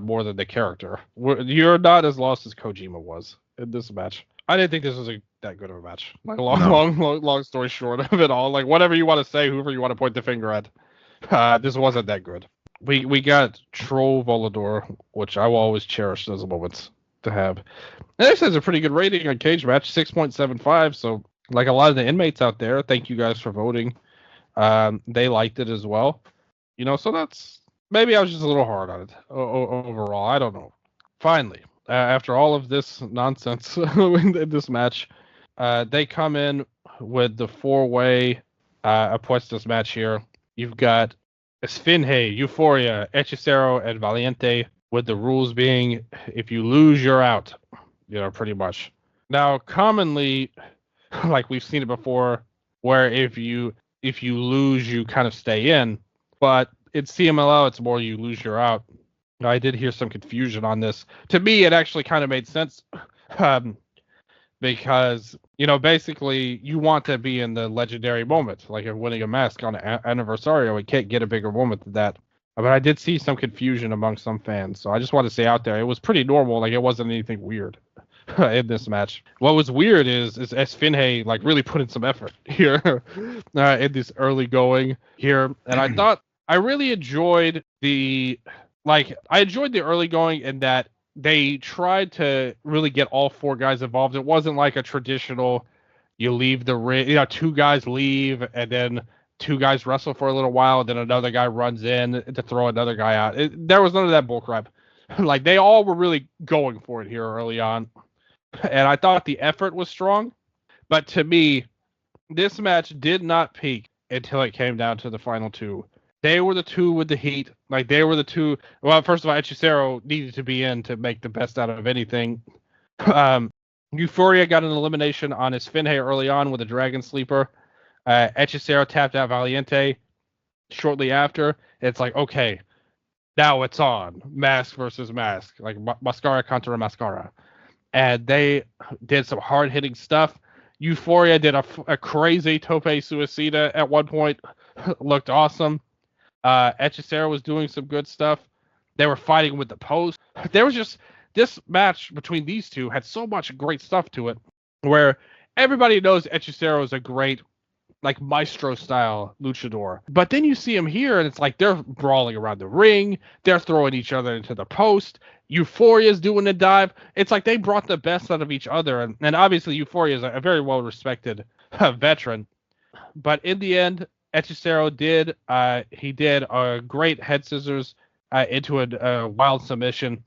more than the character. You're not as lost as Kojima was in this match. I didn't think this was that good of a match. Like, long story short of it all. Like, whatever you want to say, whoever you want to point the finger at, this wasn't that good. We got Troll Volador, which I will always cherish those moments to have. And this has a pretty good rating on Cage Match, 6.75. So, like a lot of the inmates out there, thank you guys for voting. They liked it as well. So that's, maybe I was just a little hard on it overall. I don't know. Finally, after all of this nonsense in this match, they come in with the 4-way Apuestas match here. You've got Esfinge, Euphoria, Hechicero, and Valiente, with the rules being, if you lose, you're out. Pretty much. Now, commonly, like we've seen it before, where if you lose, you kind of stay in. But in CMLL, it's more you lose, you're out. I did hear some confusion on this. To me, it actually kind of made sense. Because, basically, you want to be in the legendary moment. Like if winning a mask on Aniversario, we can't get a bigger moment than that. But I did see some confusion among some fans. So I just want to say out there, it was pretty normal. Like, it wasn't anything weird in this match. What was weird is Esfinge, like, really put in some effort here in this early going here. And I thought I really enjoyed the early going in that they tried to really get all 4 guys involved. It wasn't like a traditional, you leave the ring, 2 guys leave and then 2 guys wrestle for a little while, and then another guy runs in to throw another guy out. There was none of that bullcrap. Like, they all were really going for it here early on. And I thought the effort was strong. But to me, This match did not peak until it came down to the final two. They were the two with the heat. Like, they were the two. Well, first of all, Hechicero needed to be in to make the best out of anything. Euphoria got an elimination on his Finhay early on with a Dragon Sleeper. Hechicero tapped out Valiente shortly after. It's like, okay, now it's on. Mask versus mask. Like, Mascara contra Mascara. And they did some hard-hitting stuff. Euphoria did a crazy Tope Suicida at one point. Looked awesome. Hechicero was doing some good stuff. They were fighting with the post. There was just, this match between these two had so much great stuff to it, where everybody knows Hechicero is a great, like, maestro style luchador. But then you see him here, and it's like they're brawling around the ring. They're throwing each other into the post. Euphoria's doing a dive. It's like they brought the best out of each other. And obviously Euphoria is a very well-respected veteran. But in the end, Hechicero did a great head scissors into a wild submission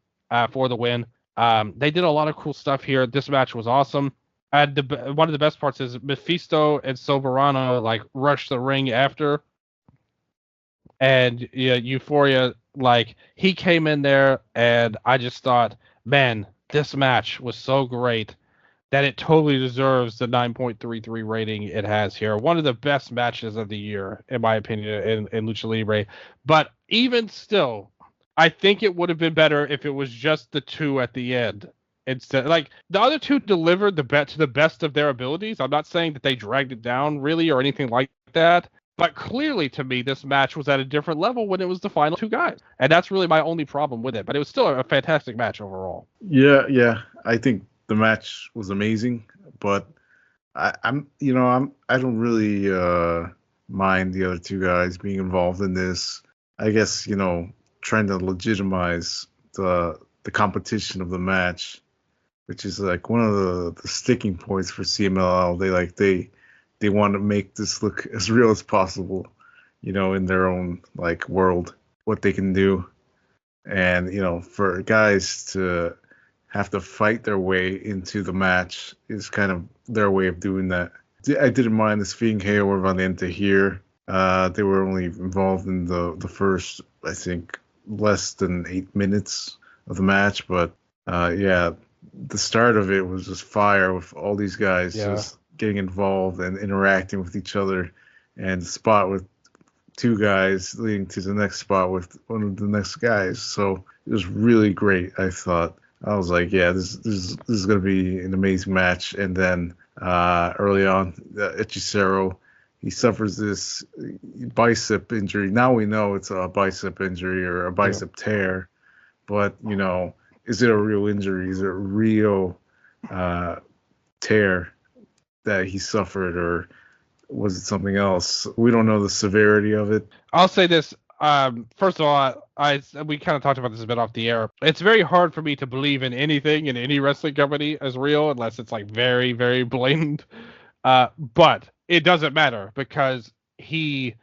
for the win. They did a lot of cool stuff here. This match was awesome. One of the best parts is Mephisto and Soberano like rushed the ring after, and Euphoria, like, he came in there, and I just thought, man, this match was so great that it totally deserves the 9.33 rating it has here. One of the best matches of the year, in my opinion, in Lucha Libre. But even still, I think it would have been better if it was just the two at the end. Instead, like, the other two delivered to the best of their abilities. I'm not saying that they dragged it down really or anything like that, but clearly to me this match was at a different level when it was the final two guys, and that's really my only problem with it. But it was still a fantastic match overall. Yeah, I think the match was amazing, but I don't really mind the other two guys being involved in this. I guess, trying to legitimize the competition of the match, which is like one of the sticking points for CMLL. They want to make this look as real as possible, in their own like world, what they can do. And, for guys to have to fight their way into the match is kind of their way of doing that. I didn't mind the Finhay or Valiente here. They were only involved in the first, I think, less than 8 minutes of the match, but the start of it was just fire with all these guys just getting involved and interacting with each other, and the spot with two guys leading to the next spot with one of the next guys. So it was really great. I thought, I was like, yeah, this is going to be an amazing match. And then early on, Hechicero, he suffers this bicep injury. Now we know it's a bicep injury or a bicep tear, but is it a real injury? Is it a real tear that he suffered, or was it something else? We don't know the severity of it. I'll say this. First of all, we kind of talked about this a bit off the air. It's very hard for me to believe in anything in any wrestling company as real unless it's like very, very blatant. But it doesn't matter because he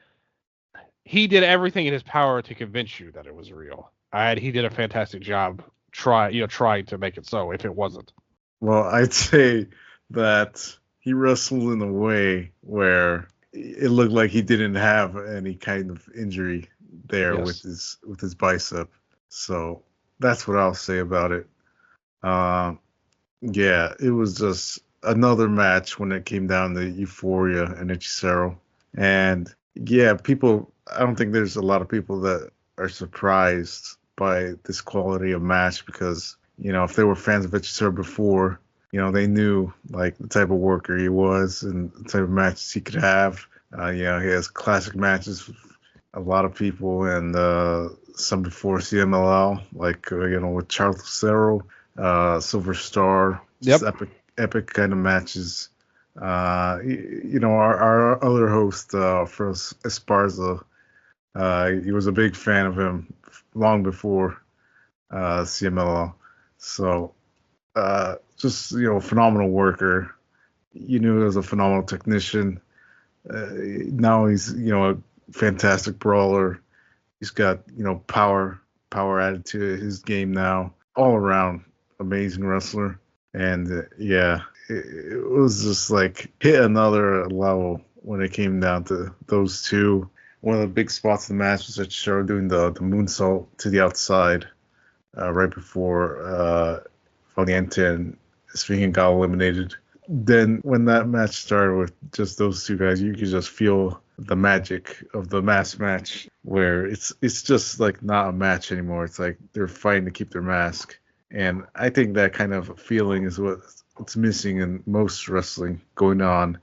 did everything in his power to convince you that it was real. And he did a fantastic job trying to make it so if it wasn't. Well, I'd say that he wrestled in a way where it looked like he didn't have any kind of injury there with his bicep. So that's what I'll say about it. It was just another match when it came down to Euphoria and Hechicero. And I don't think there's a lot of people that are surprised by this quality of match because, if they were fans of Hechicero before, they knew like the type of worker he was and the type of matches he could have. He has classic matches with a lot of people and some before CMLL, like, with Charles Lucero, Silver Star, just epic kind of matches. Our other host, for Esparza, he was a big fan of him long before CMLL. So, phenomenal worker. You knew he was a phenomenal technician. Now he's, a fantastic brawler. He's got, power added to his game now. All around amazing wrestler. And it was just like hit another level when it came down to those two. One of the big spots in the match was Chicharro doing the moonsault to the outside right before Valiente and Svingan got eliminated. Then when that match started with just those two guys, you could just feel the magic of the mask match, where it's just like not a match anymore. It's like they're fighting to keep their mask. And I think that kind of feeling is what's missing in most wrestling going on.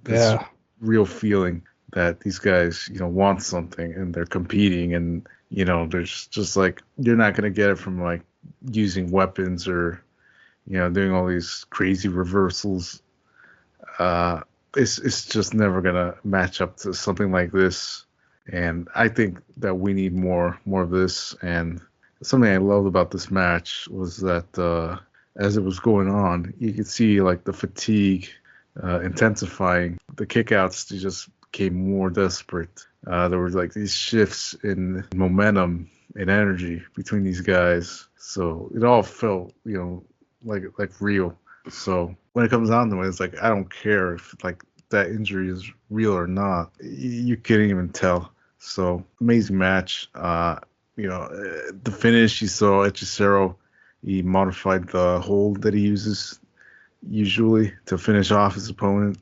This real feeling that these guys, want something and they're competing, and there's just like you're not gonna get it from like using weapons or doing all these crazy reversals. It's just never gonna match up to something like this, and I think that we need more of this. And something I loved about this match was that as it was going on, you could see like the fatigue intensifying. The kickouts just became more desperate. There were like these shifts in momentum and energy between these guys, so it all felt like real. So when it comes down to it, it's like I don't care if like that injury is real or not. You couldn't even tell. So amazing match. The finish, you saw Hechicero. He modified the hold that he uses usually to finish off his opponent.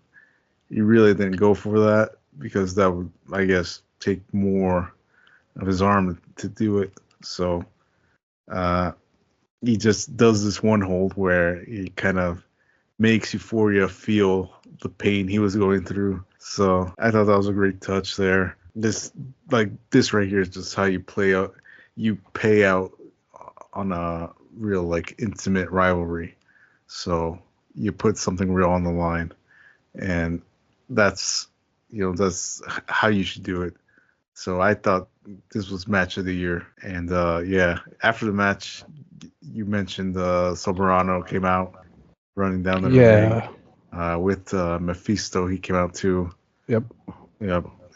He really didn't go for that because that would, I guess, take more of his arm to do it. So he just does this one hold where he kind of makes Euphoria feel the pain he was going through. So I thought that was a great touch there. This right here is just how you pay out on a real like intimate rivalry. So you put something real on the line, and that's how you should do it. So I thought this was match of the year. And after the match, you mentioned Soberano came out running down the ring with Mephisto. He came out too. Yep.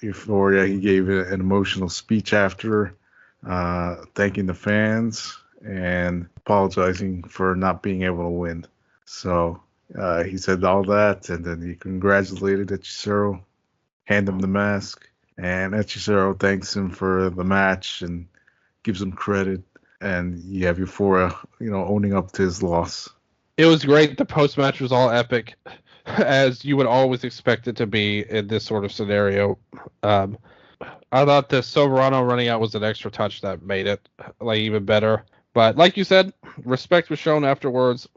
Euphoria. He gave an emotional speech after, thanking the fans and apologizing for not being able to win. So he said all that, and then he congratulated Hechicero, handed him the mask, and Hechicero thanks him for the match and gives him credit. And you have Euphoria, owning up to his loss. It was great. The post-match was all epic, as you would always expect it to be in this sort of scenario. I thought the Soberano running out was an extra touch that made it like even better. But like you said, respect was shown afterwards,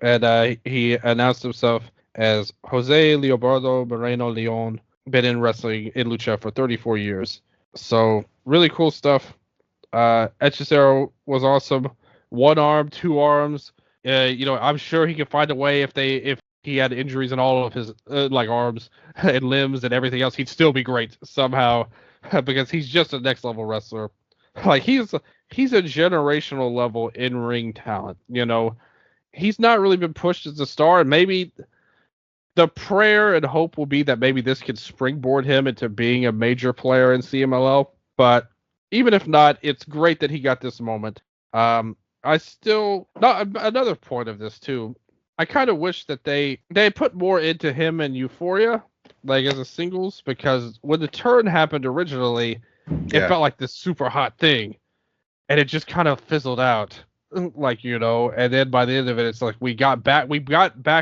and he announced himself as Jose Leobardo Moreno Leon, been in wrestling in Lucha for 34 years. So really cool stuff. Hechicero was awesome. One arm, two arms. I'm sure he could find a way if he had injuries in all of his arms and limbs and everything else, he'd still be great somehow because he's just a next level wrestler. Like he's a generational level in ring talent. He's not really been pushed as a star, and maybe the prayer and hope will be that maybe this could springboard him into being a major player in CMLL. But even if not, it's great that he got this moment. Another point of this too. I kind of wish that they put more into him and Euphoria, like as a singles, because when the turn happened originally, it felt like this super hot thing, and it just kind of fizzled out, and then by the end of it, it's like we got back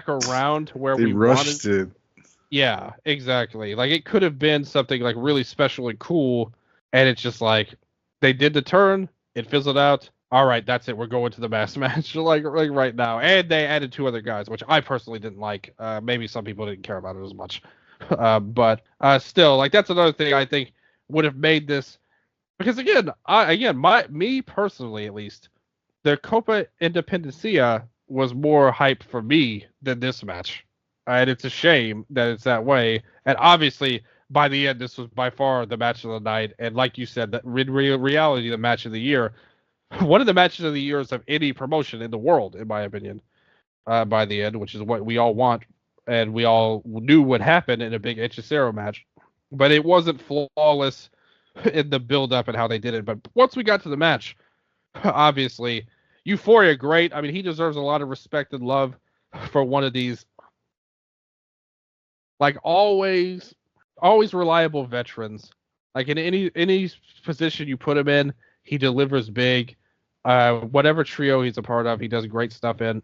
around to where we rushed wanted. It. Yeah, exactly. Like it could have been something like really special and cool, and it's just like they did the turn, it fizzled out. All right, that's it. We're going to the mass match like right now. And they added two other guys, which I personally didn't like. Maybe some people didn't care about it as much. But still, like that's another thing I think would have made this, because me personally at least, the Copa Independencia was more hype for me than this match. And it's a shame that it's that way. And obviously, by the end, this was by far the match of the night. And like you said, that in reality, the match of the year. One of the matches of the years of any promotion in the world, in my opinion, by the end, which is what we all want, and we all knew would happen in a big Hechicero match. But it wasn't flawless in the build-up and how they did it. But once we got to the match, obviously, Euphoria, great. I mean, he deserves a lot of respect and love. for one of these, like, always reliable veterans. Like, in any position you put him in, he delivers big. Whatever trio he's a part of, he does great stuff in.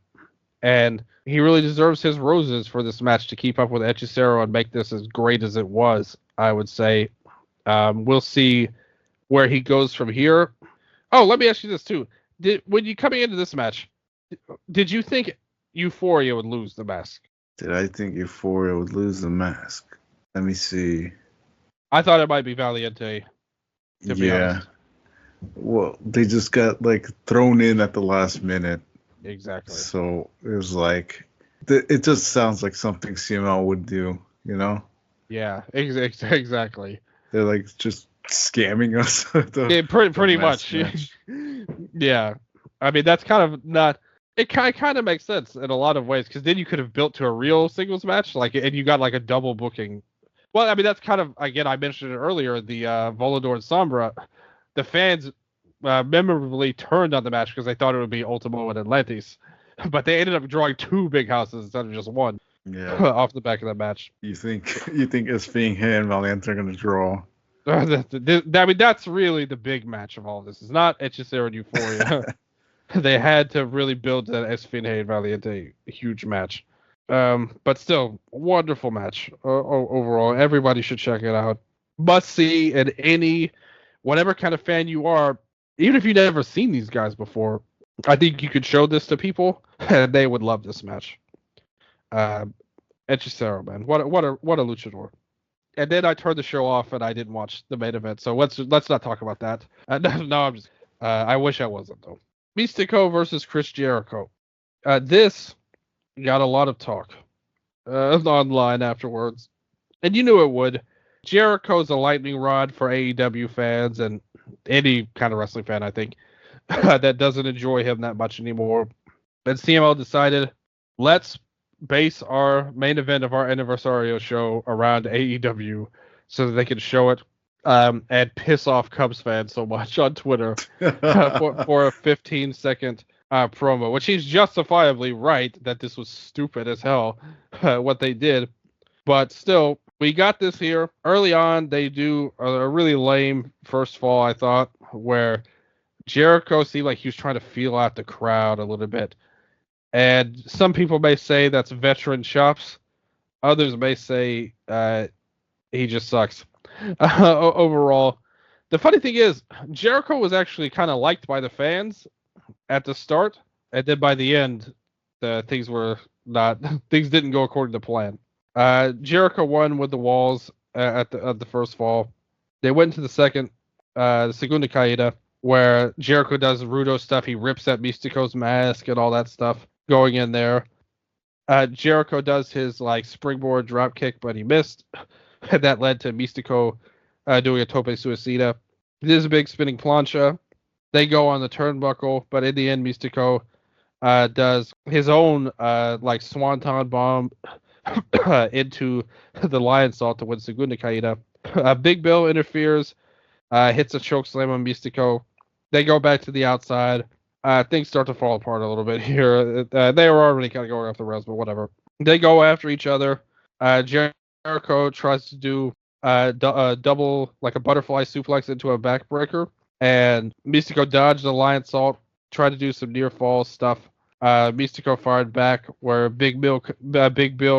And he really deserves his roses for this match to keep up with Hechicero and make this as great as it was, I would say. We'll see where he goes from here. Oh, let me ask you this, too. When you coming into this match, did you think Euphoria would lose the mask? Did I think Euphoria would lose the mask? Let me see. I thought it might be Valiente, to be honest. Well, they just got, like, thrown in at the last minute. Exactly. So it was like, it just sounds like something CML would do, you know? Yeah, exactly. They're like just scamming us. Yeah, pretty much. Yeah. I mean, that's kind of not. It kind of makes sense in a lot of ways, because then you could have built to a real singles match, like, and you got like a double booking. Well, I mean, that's kind of, again, I mentioned it earlier, the Volador and Sombra. The fans memorably turned on the match because they thought it would be Ultimo and Atlantis, but they ended up drawing 2 big houses instead of just one. Yeah. Off the back of that match. You think Esfinge and Valiente are going to draw? I mean, that's really the big match of all this. It's not Hechicero and Euphoria. They had to really build that Esfinge and Valiente huge match. But still, wonderful match overall. Everybody should check it out. Must see, and whatever kind of fan you are, even if you've never seen these guys before, I think you could show this to people, and they would love this match. Hechicero, man, what a luchador. And then I turned the show off and I didn't watch the main event, so let's not talk about that. No, I'm just. I wish I wasn't, though. Mystico versus Chris Jericho. This got a lot of talk online afterwards, and you knew it would. Jericho's a lightning rod for AEW fans and any kind of wrestling fan, I think, that doesn't enjoy him that much anymore. And CML decided, let's base our main event of our Aniversario show around AEW so that they can show it and piss off Cubs fans so much on Twitter for a 15-second promo, which he's justifiably right that this was stupid as hell, what they did. But still, we got this here. Early on, they do a really lame first fall, I thought, where Jericho seemed like he was trying to feel out the crowd a little bit. And some people may say that's veteran chops. Others may say he just sucks. Overall, the funny thing is, Jericho was actually kind of liked by the fans at the start, and then by the end, things didn't go according to plan. Jericho won with the walls at the first fall. They went into the second, the Segunda Caída, where Jericho does Rudo stuff. He rips at Mystico's mask and all that stuff going in there. Jericho does his like springboard drop kick, but he missed. And that led to Mystico doing a tope suicida. This is a big spinning plancha. They go on the turnbuckle, but in the end, Mystico does his own like swanton bomb into the lion salt to win Segunda Caída. Big Bill interferes, hits a choke slam on Mystico. They go back to the outside. Things start to fall apart a little bit here. They were already kind of going off the rails, but whatever. They go after each other. Jericho tries to do double, like a butterfly suplex into a backbreaker, and Mystico dodged the lion salt, tried to do some near fall stuff. Mystico fired back, where Big Bill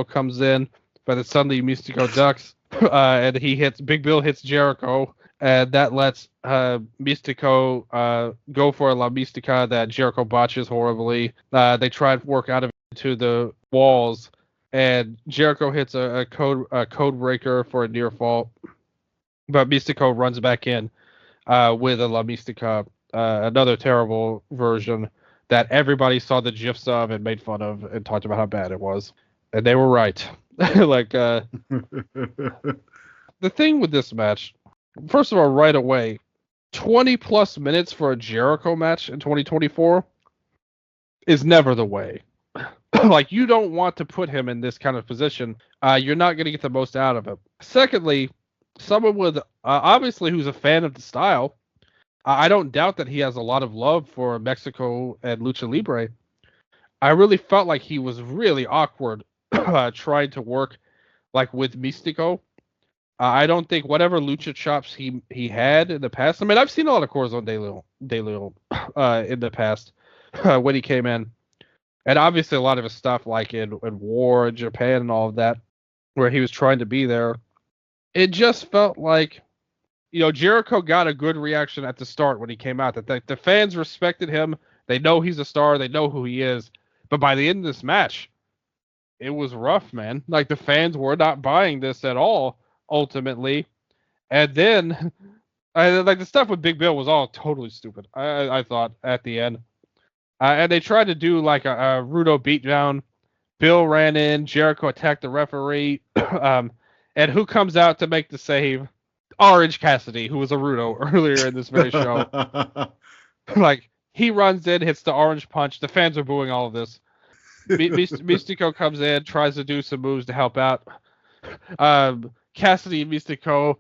comes in, but then suddenly Mystico ducks, and Big Bill hits Jericho, and that lets Mystico go for a La Mystica that Jericho botches horribly. They try to work out of it to the walls, and Jericho hits a code breaker for a near fall, but Mystico runs back in with a La Mystica, another terrible version that everybody saw the GIFs of and made fun of and talked about how bad it was. And they were right. Like, the thing with this match, first of all, right away, 20 plus minutes for a Jericho match in 2024 is never the way. Like, you don't want to put him in this kind of position. You're not going to get the most out of him. Secondly, someone with, obviously, who's a fan of the style, I don't doubt that he has a lot of love for Mexico and Lucha Libre. I really felt like he was really awkward trying to work like with Mystico. I don't think whatever lucha chops he had in the past. I mean, I've seen a lot of Corazon de Leon in the past when he came in, and obviously a lot of his stuff like in War in Japan and all of that, where he was trying to be there. It just felt like, Jericho got a good reaction at the start when he came out. That the fans respected him. They know he's a star. They know who he is. But by the end of this match, it was rough, man. Like the fans were not buying this at all. Ultimately, and then like the stuff with Big Bill was all totally stupid. I thought at the end, and they tried to do like a Rudo beatdown. Bill ran in. Jericho attacked the referee. And who comes out to make the save? Orange Cassidy, who was a Rudo earlier in this very show. Like, he runs in, hits the orange punch. The fans are booing all of this. Mystico comes in, tries to do some moves to help out. Cassidy and Mystico,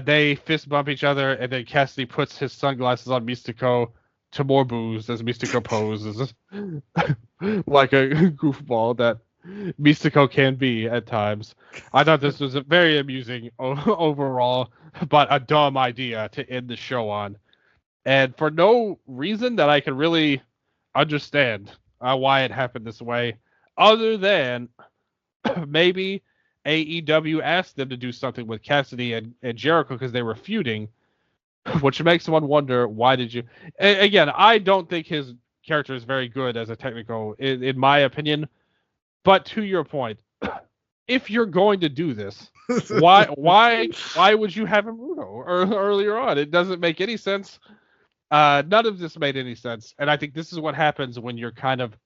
they fist bump each other, and then Cassidy puts his sunglasses on Mystico to more boos as Mystico poses like a goofball that Mystico can be at times. I thought this was a very amusing overall, but a dumb idea to end the show on. And for no reason that I can really understand why it happened this way, other than maybe AEW asked them to do something with Cassidy and Jericho because they were feuding, which makes one wonder, why did you... Again, I don't think his character is very good as a technical, in my opinion. But to your point, if you're going to do this, why would you have him Rudo earlier on? It doesn't make any sense. None of this made any sense. And I think this is what happens when you're kind of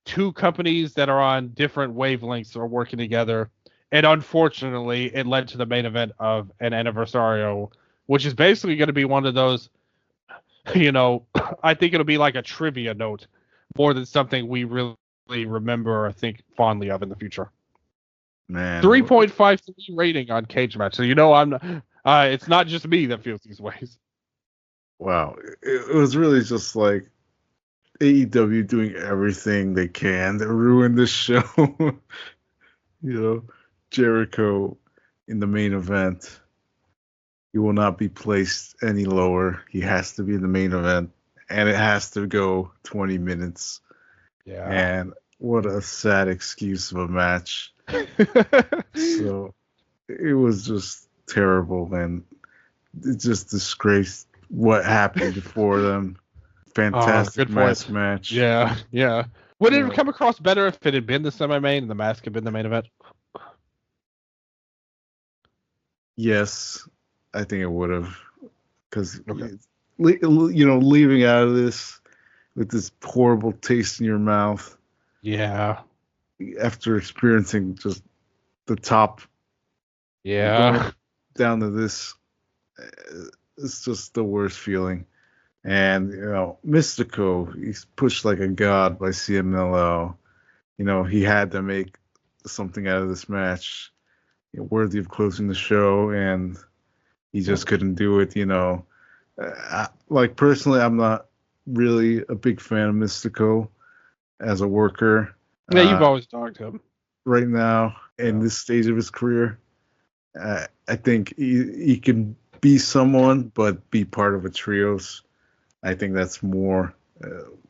two companies that are on different wavelengths are working together. And unfortunately, it led to the main event of an Aniversario, which is basically going to be one of those, I think it'll be like a trivia note more than something we really remember or think fondly of in the future. Man, 3.53 rating on Cage Match. So I'm it's not just me that feels these ways. Wow, it was really just like AEW doing everything they can to ruin this show. Jericho in the main event. He will not be placed any lower. He has to be in the main event, and it has to go 20 minutes. Yeah. And what a sad excuse of a match. So it was just terrible, and it just disgraced what happened before them. Fantastic match. Yeah. Would it have come across better if it had been the semi-main and the mask had been the main event? Yes, I think it would have. Because, leaving out of this with this horrible taste in your mouth. Yeah. After experiencing just the top. Yeah. Down to this. It's just the worst feeling. And, Mystico, he's pushed like a god by CMLL. He had to make something out of this match worthy of closing the show, and he just couldn't do it, personally, I'm not really a big fan of Mystico as a worker. Yeah, you've always dogged him. Right now, in this stage of his career, I think he can be someone, but be part of a trios. I think that's more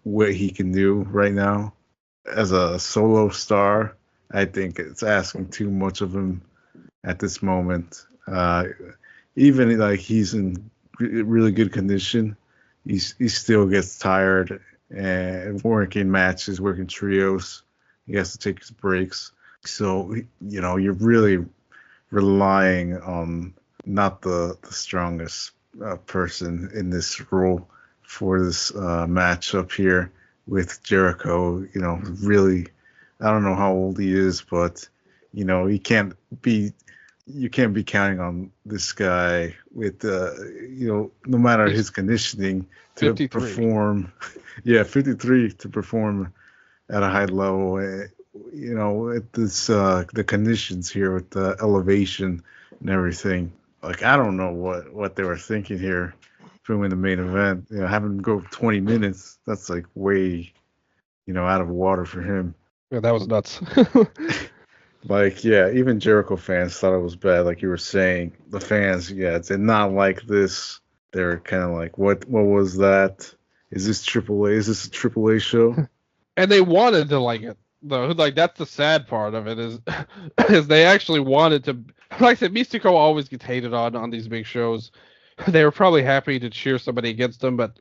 what he can do right now. As a solo star, I think it's asking too much of him at this moment. Even like he's in really good condition, he still gets tired and working matches, working trios. He has to take his breaks. So, you're really relying on not the strongest person in this role for this match up here with Jericho. Really, I don't know how old he is, but you can't be counting on this guy with no matter his conditioning to 53. perform. Yeah, 53 to perform at a high level. At this the conditions here with the elevation and everything. Like, I don't know what they were thinking here filming the main event. Having him go 20 minutes, that's like way out of water for him. Yeah, that was nuts. Like, yeah, even Jericho fans thought it was bad. Like you were saying, the fans, yeah, did not like this. They're kind of like, what was that? Is this AAA? Is this a AAA show? And they wanted to like it, though. Like, that's the sad part of it is they actually wanted to. Like I said, Mystico always gets hated on these big shows. They were probably happy to cheer somebody against him, but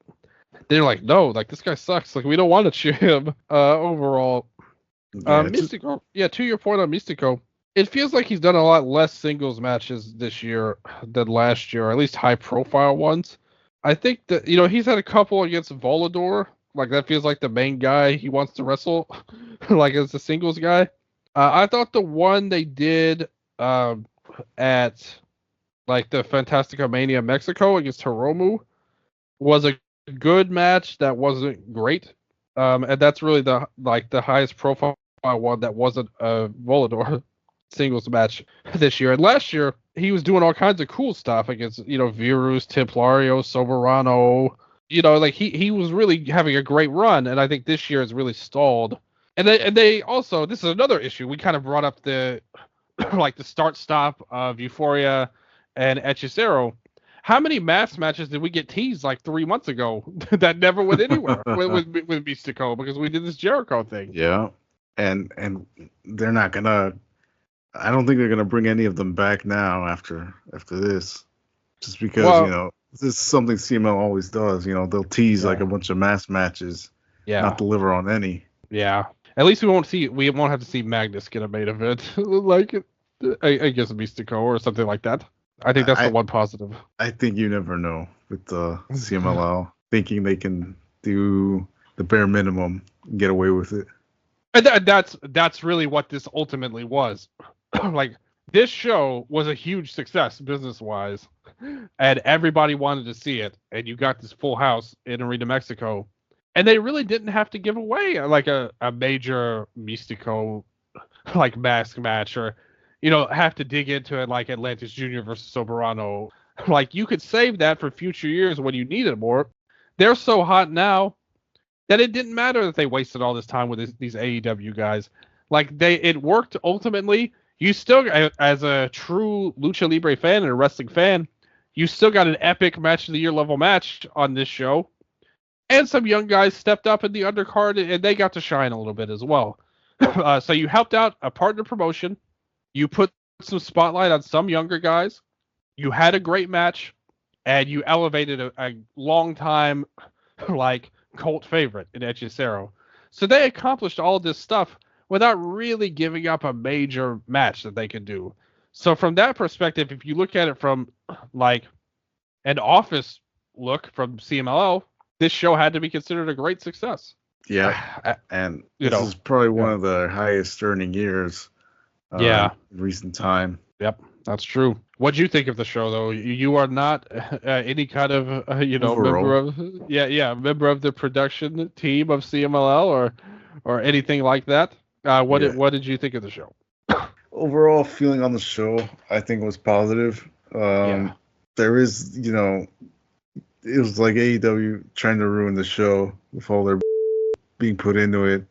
they're like, no, like this guy sucks. Like we don't want to cheer him. Overall, Yeah, Mystico. Yeah, to your point on Mystico, it feels like he's done a lot less singles matches this year than last year, or at least high profile ones. I think that he's had a couple against Volador. Like that feels like the main guy he wants to wrestle, like as a singles guy. I thought the one they did at like the Fantastica Mania Mexico against Hiromu was a good match that wasn't great. And that's really the highest profile one that wasn't a Volador singles match this year. And last year he was doing all kinds of cool stuff against Virus, Templario, Soberano. Like he was really having a great run, and I think this year has really stalled. And they also, this is another issue. We kind of brought up the like the start stop of Euphoria and Hechicero. How many mass matches did we get teased like 3 months ago that never went anywhere with Mystico because we did this Jericho thing? Yeah, and they're not gonna. I don't think they're gonna bring any of them back now after this, just because this is something CML always does. They'll tease like a bunch of mass matches, not deliver on any. Yeah, at least we won't have to see Magnus get a main event like I guess Mystico or something like that. I think that's the one positive. I think you never know with the CMLL thinking they can do the bare minimum and get away with it. And that's really what this ultimately was. Like this show was a huge success business-wise, and everybody wanted to see it. And you got this full house in Arena Mexico, and they really didn't have to give away like a major Mystico like mask match or have to dig into it like Atlantis Jr. versus Soberano. Like you could save that for future years when you need it more. They're so hot now that it didn't matter that they wasted all this time with these AEW guys. Like it worked ultimately. You still, as a true Lucha Libre fan and a wrestling fan, you still got an epic match of the year level match on this show. And some young guys stepped up in the undercard and they got to shine a little bit as well. So you helped out a partner promotion. You put some spotlight on some younger guys. You had a great match, and you elevated a long time like cult favorite in Hechicero. So they accomplished all this stuff without really giving up a major match that they could do. So from that perspective, if you look at it from like an office look from CMLL, this show had to be considered a great success. Yeah, and this is probably one of the highest earning years. In recent time. Yep, that's true. What'd you think of the show, though? You are not any kind of Overall. member of the production team of CMLL or anything like that. What did you think of the show? Overall feeling on the show, I think was positive. There is, it was like AEW trying to ruin the show with all their being put into it.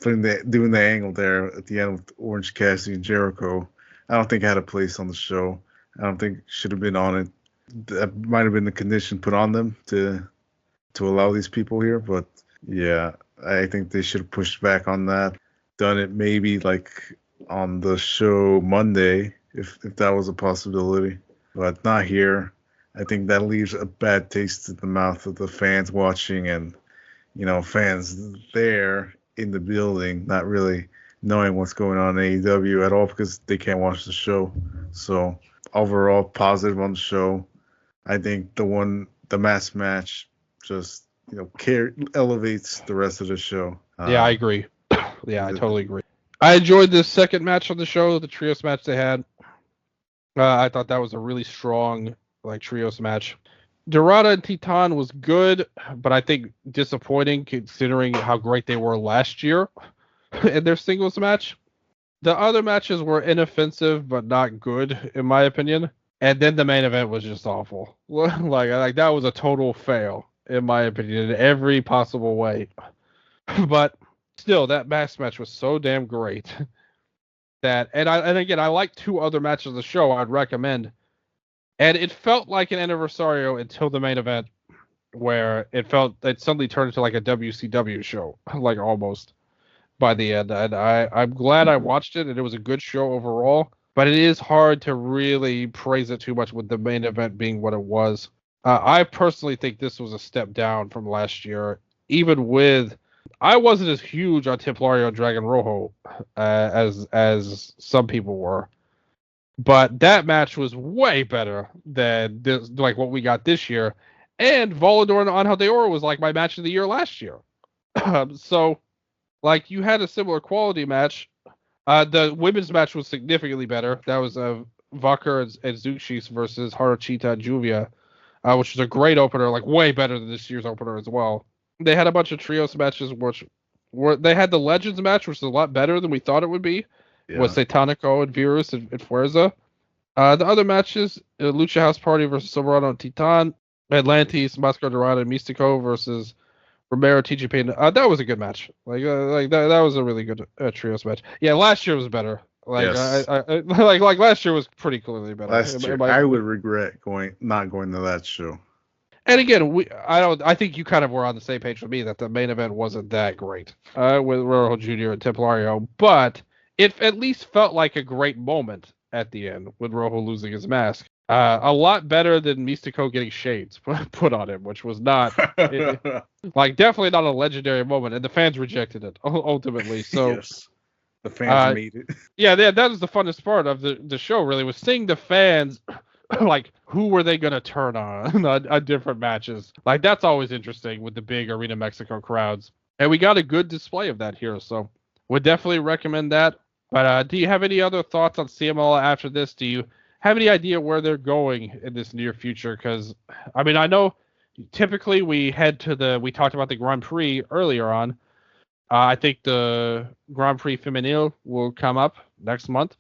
Doing the angle there at the end with Orange Cassidy and Jericho, I don't think had a place on the show. I don't think should have been on it. That might have been the condition put on them to allow these people here. But yeah, I think they should have pushed back on that. Done it maybe like on the show Monday, if that was a possibility. But not here. I think that leaves a bad taste in the mouth of the fans watching and, fans there in the building, not really knowing what's going on in AEW at all because they can't watch the show. So overall, positive on the show. I think the mass match just elevates the rest of the show. Yeah, I agree. Yeah, I totally agree. I enjoyed the second match on the show, the trios match they had. I thought that was a really strong trios match. Dorada and Titan was good, but I think disappointing considering how great they were last year in their singles match. The other matches were inoffensive but not good, in my opinion. And then the main event was just awful. Like that was a total fail, in my opinion, in every possible way. But still, that mask match was so damn great and again, I like 2 other matches of the show I'd recommend. And it felt like an Aniversario until the main event, where it suddenly turned into like a WCW show, like almost by the end. And I'm glad I watched it, and it was a good show overall. But it is hard to really praise it too much with the main event being what it was. I personally think this was a step down from last year, even with. I wasn't as huge on Templario and Dragon Rojo as some people were, but that match was way better than this, like what we got this year. And Volador and Angel de Oro was like my match of the year last year. So, like, you had a similar quality match. The women's match was significantly better. That was Vaca and Zuxis versus Haruchita and Juvia, which is a great opener, like way better than this year's opener as well. They had a bunch of trios matches, they had the Legends match, which is a lot better than we thought it would be, with Satanico and Virus and Fuerza. The other matches, Lucha House Party versus Silverado and Titan, Atlantis, Mascara Dorada, and Mystico versus Romero, TJ Payne. That was a good match. That was a really good trios match. Yeah, last year was better. Yes. Like last year was pretty clearly better. Last year, I would regret not going to that show. And again, I think you kind of were on the same page with me that the main event wasn't that great with Rojo Jr. and Templario, but it at least felt like a great moment at the end with Rojo losing his mask. A lot better than Mystico getting shades put on him, which was not definitely not a legendary moment, and the fans rejected it ultimately. So yes, the fans made it. Yeah, that was the funnest part of the show. Really, was seeing the fans. Like, who were they going to turn on different matches? Like, that's always interesting with the big Arena Mexico crowds. And we got a good display of that here, so would definitely recommend that. But do you have any other thoughts on CMLL after this? Do you have any idea where they're going in this near future? Because, I mean, I know typically we talked about the Grand Prix earlier on. I think the Grand Prix Femenil will come up next month.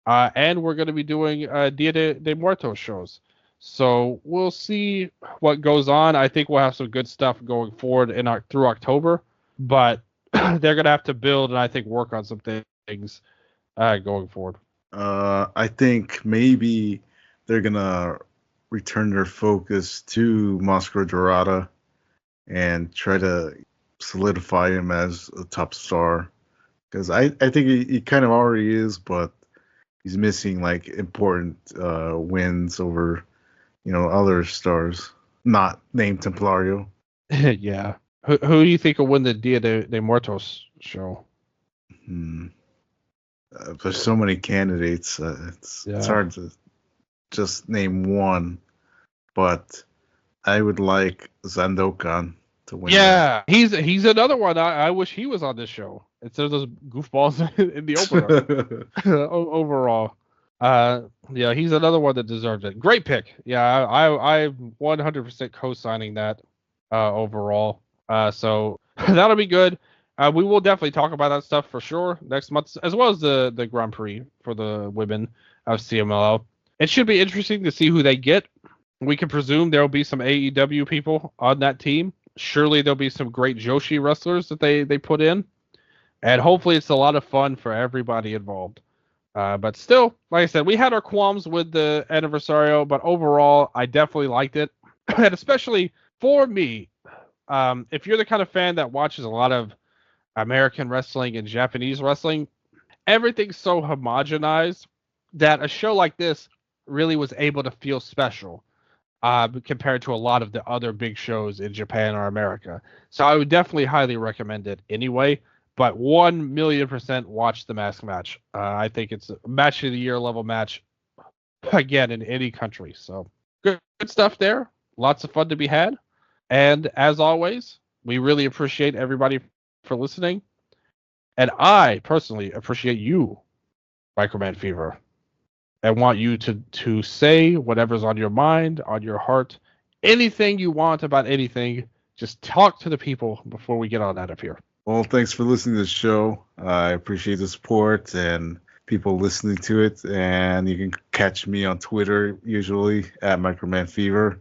And we're going to be doing Dia de Muertos shows. So we'll see what goes on. I think we'll have some good stuff going forward through October. But they're going to have to build and I think work on some things going forward. I think maybe they're going to return their focus to Mascara Dorada and try to solidify him as a top star. Because I think he kind of already is, but he's missing like important wins over, other stars not named Templario. Yeah. Who do you think will win the Dia de Muertos show? There's so many candidates. It's hard to just name one, but I would like Zandokan to win. Yeah, he's another one. I wish he was on this show instead of those goofballs in the opener. Overall, yeah, he's another one that deserved it. Great pick. Yeah, I'm 100% co-signing that overall. So that'll be good. We will definitely talk about that stuff for sure next month, as well as the Grand Prix for the women of CMLL. It should be interesting to see who they get. We can presume there will be some AEW people on that team. Surely there'll be some great Joshi wrestlers that they put in. And hopefully it's a lot of fun for everybody involved. But still, like I said, we had our qualms with the Aniversario, but overall, I definitely liked it. And especially for me, if you're the kind of fan that watches a lot of American wrestling and Japanese wrestling, everything's so homogenized that a show like this really was able to feel special compared to a lot of the other big shows in Japan or America. So I would definitely highly recommend it anyway. But 1,000,000% watch the mask match. I think it's a match of the year level match again in any country. So good stuff there. Lots of fun to be had. And as always, we really appreciate everybody for listening. And I personally appreciate you, Microman Fever. I want you to say whatever's on your mind, on your heart, anything you want about anything. Just talk to the people before we get on out of here. Well, thanks for listening to the show. I appreciate the support and people listening to it. And you can catch me on Twitter, usually at Microman Fever.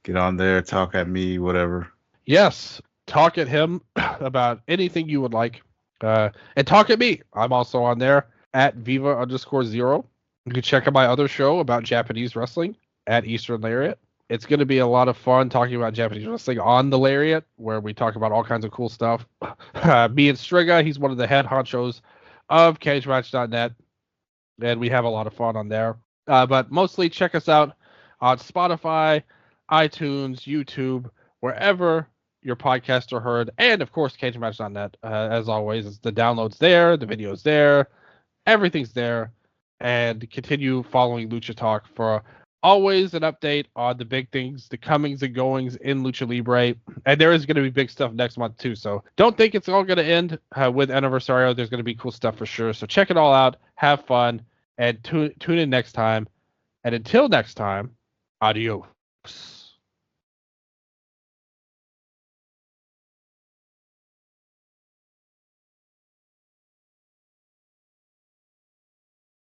Get on there, talk at me, whatever. Yes. talk at him about anything you would like. And talk at me. I'm also on there at Viva_0. You can check out my other show about Japanese wrestling at Eastern Lariat. It's going to be a lot of fun talking about Japanese wrestling on the Lariat, where we talk about all kinds of cool stuff. Me and Striga, he's one of the head honchos of CageMatch.net, and we have a lot of fun on there. But mostly check us out on Spotify, iTunes, YouTube, wherever your podcasts are heard, and of course CageMatch.net. As always, the download's there, the video's there, everything's there, and continue following Lucha Talk for always an update on the big things, the comings and goings in Lucha Libre. And there is going to be big stuff next month, too. So don't think it's all going to end with Aniversario. There's going to be cool stuff for sure. So check it all out. Have fun. And tune in next time. And until next time, adios.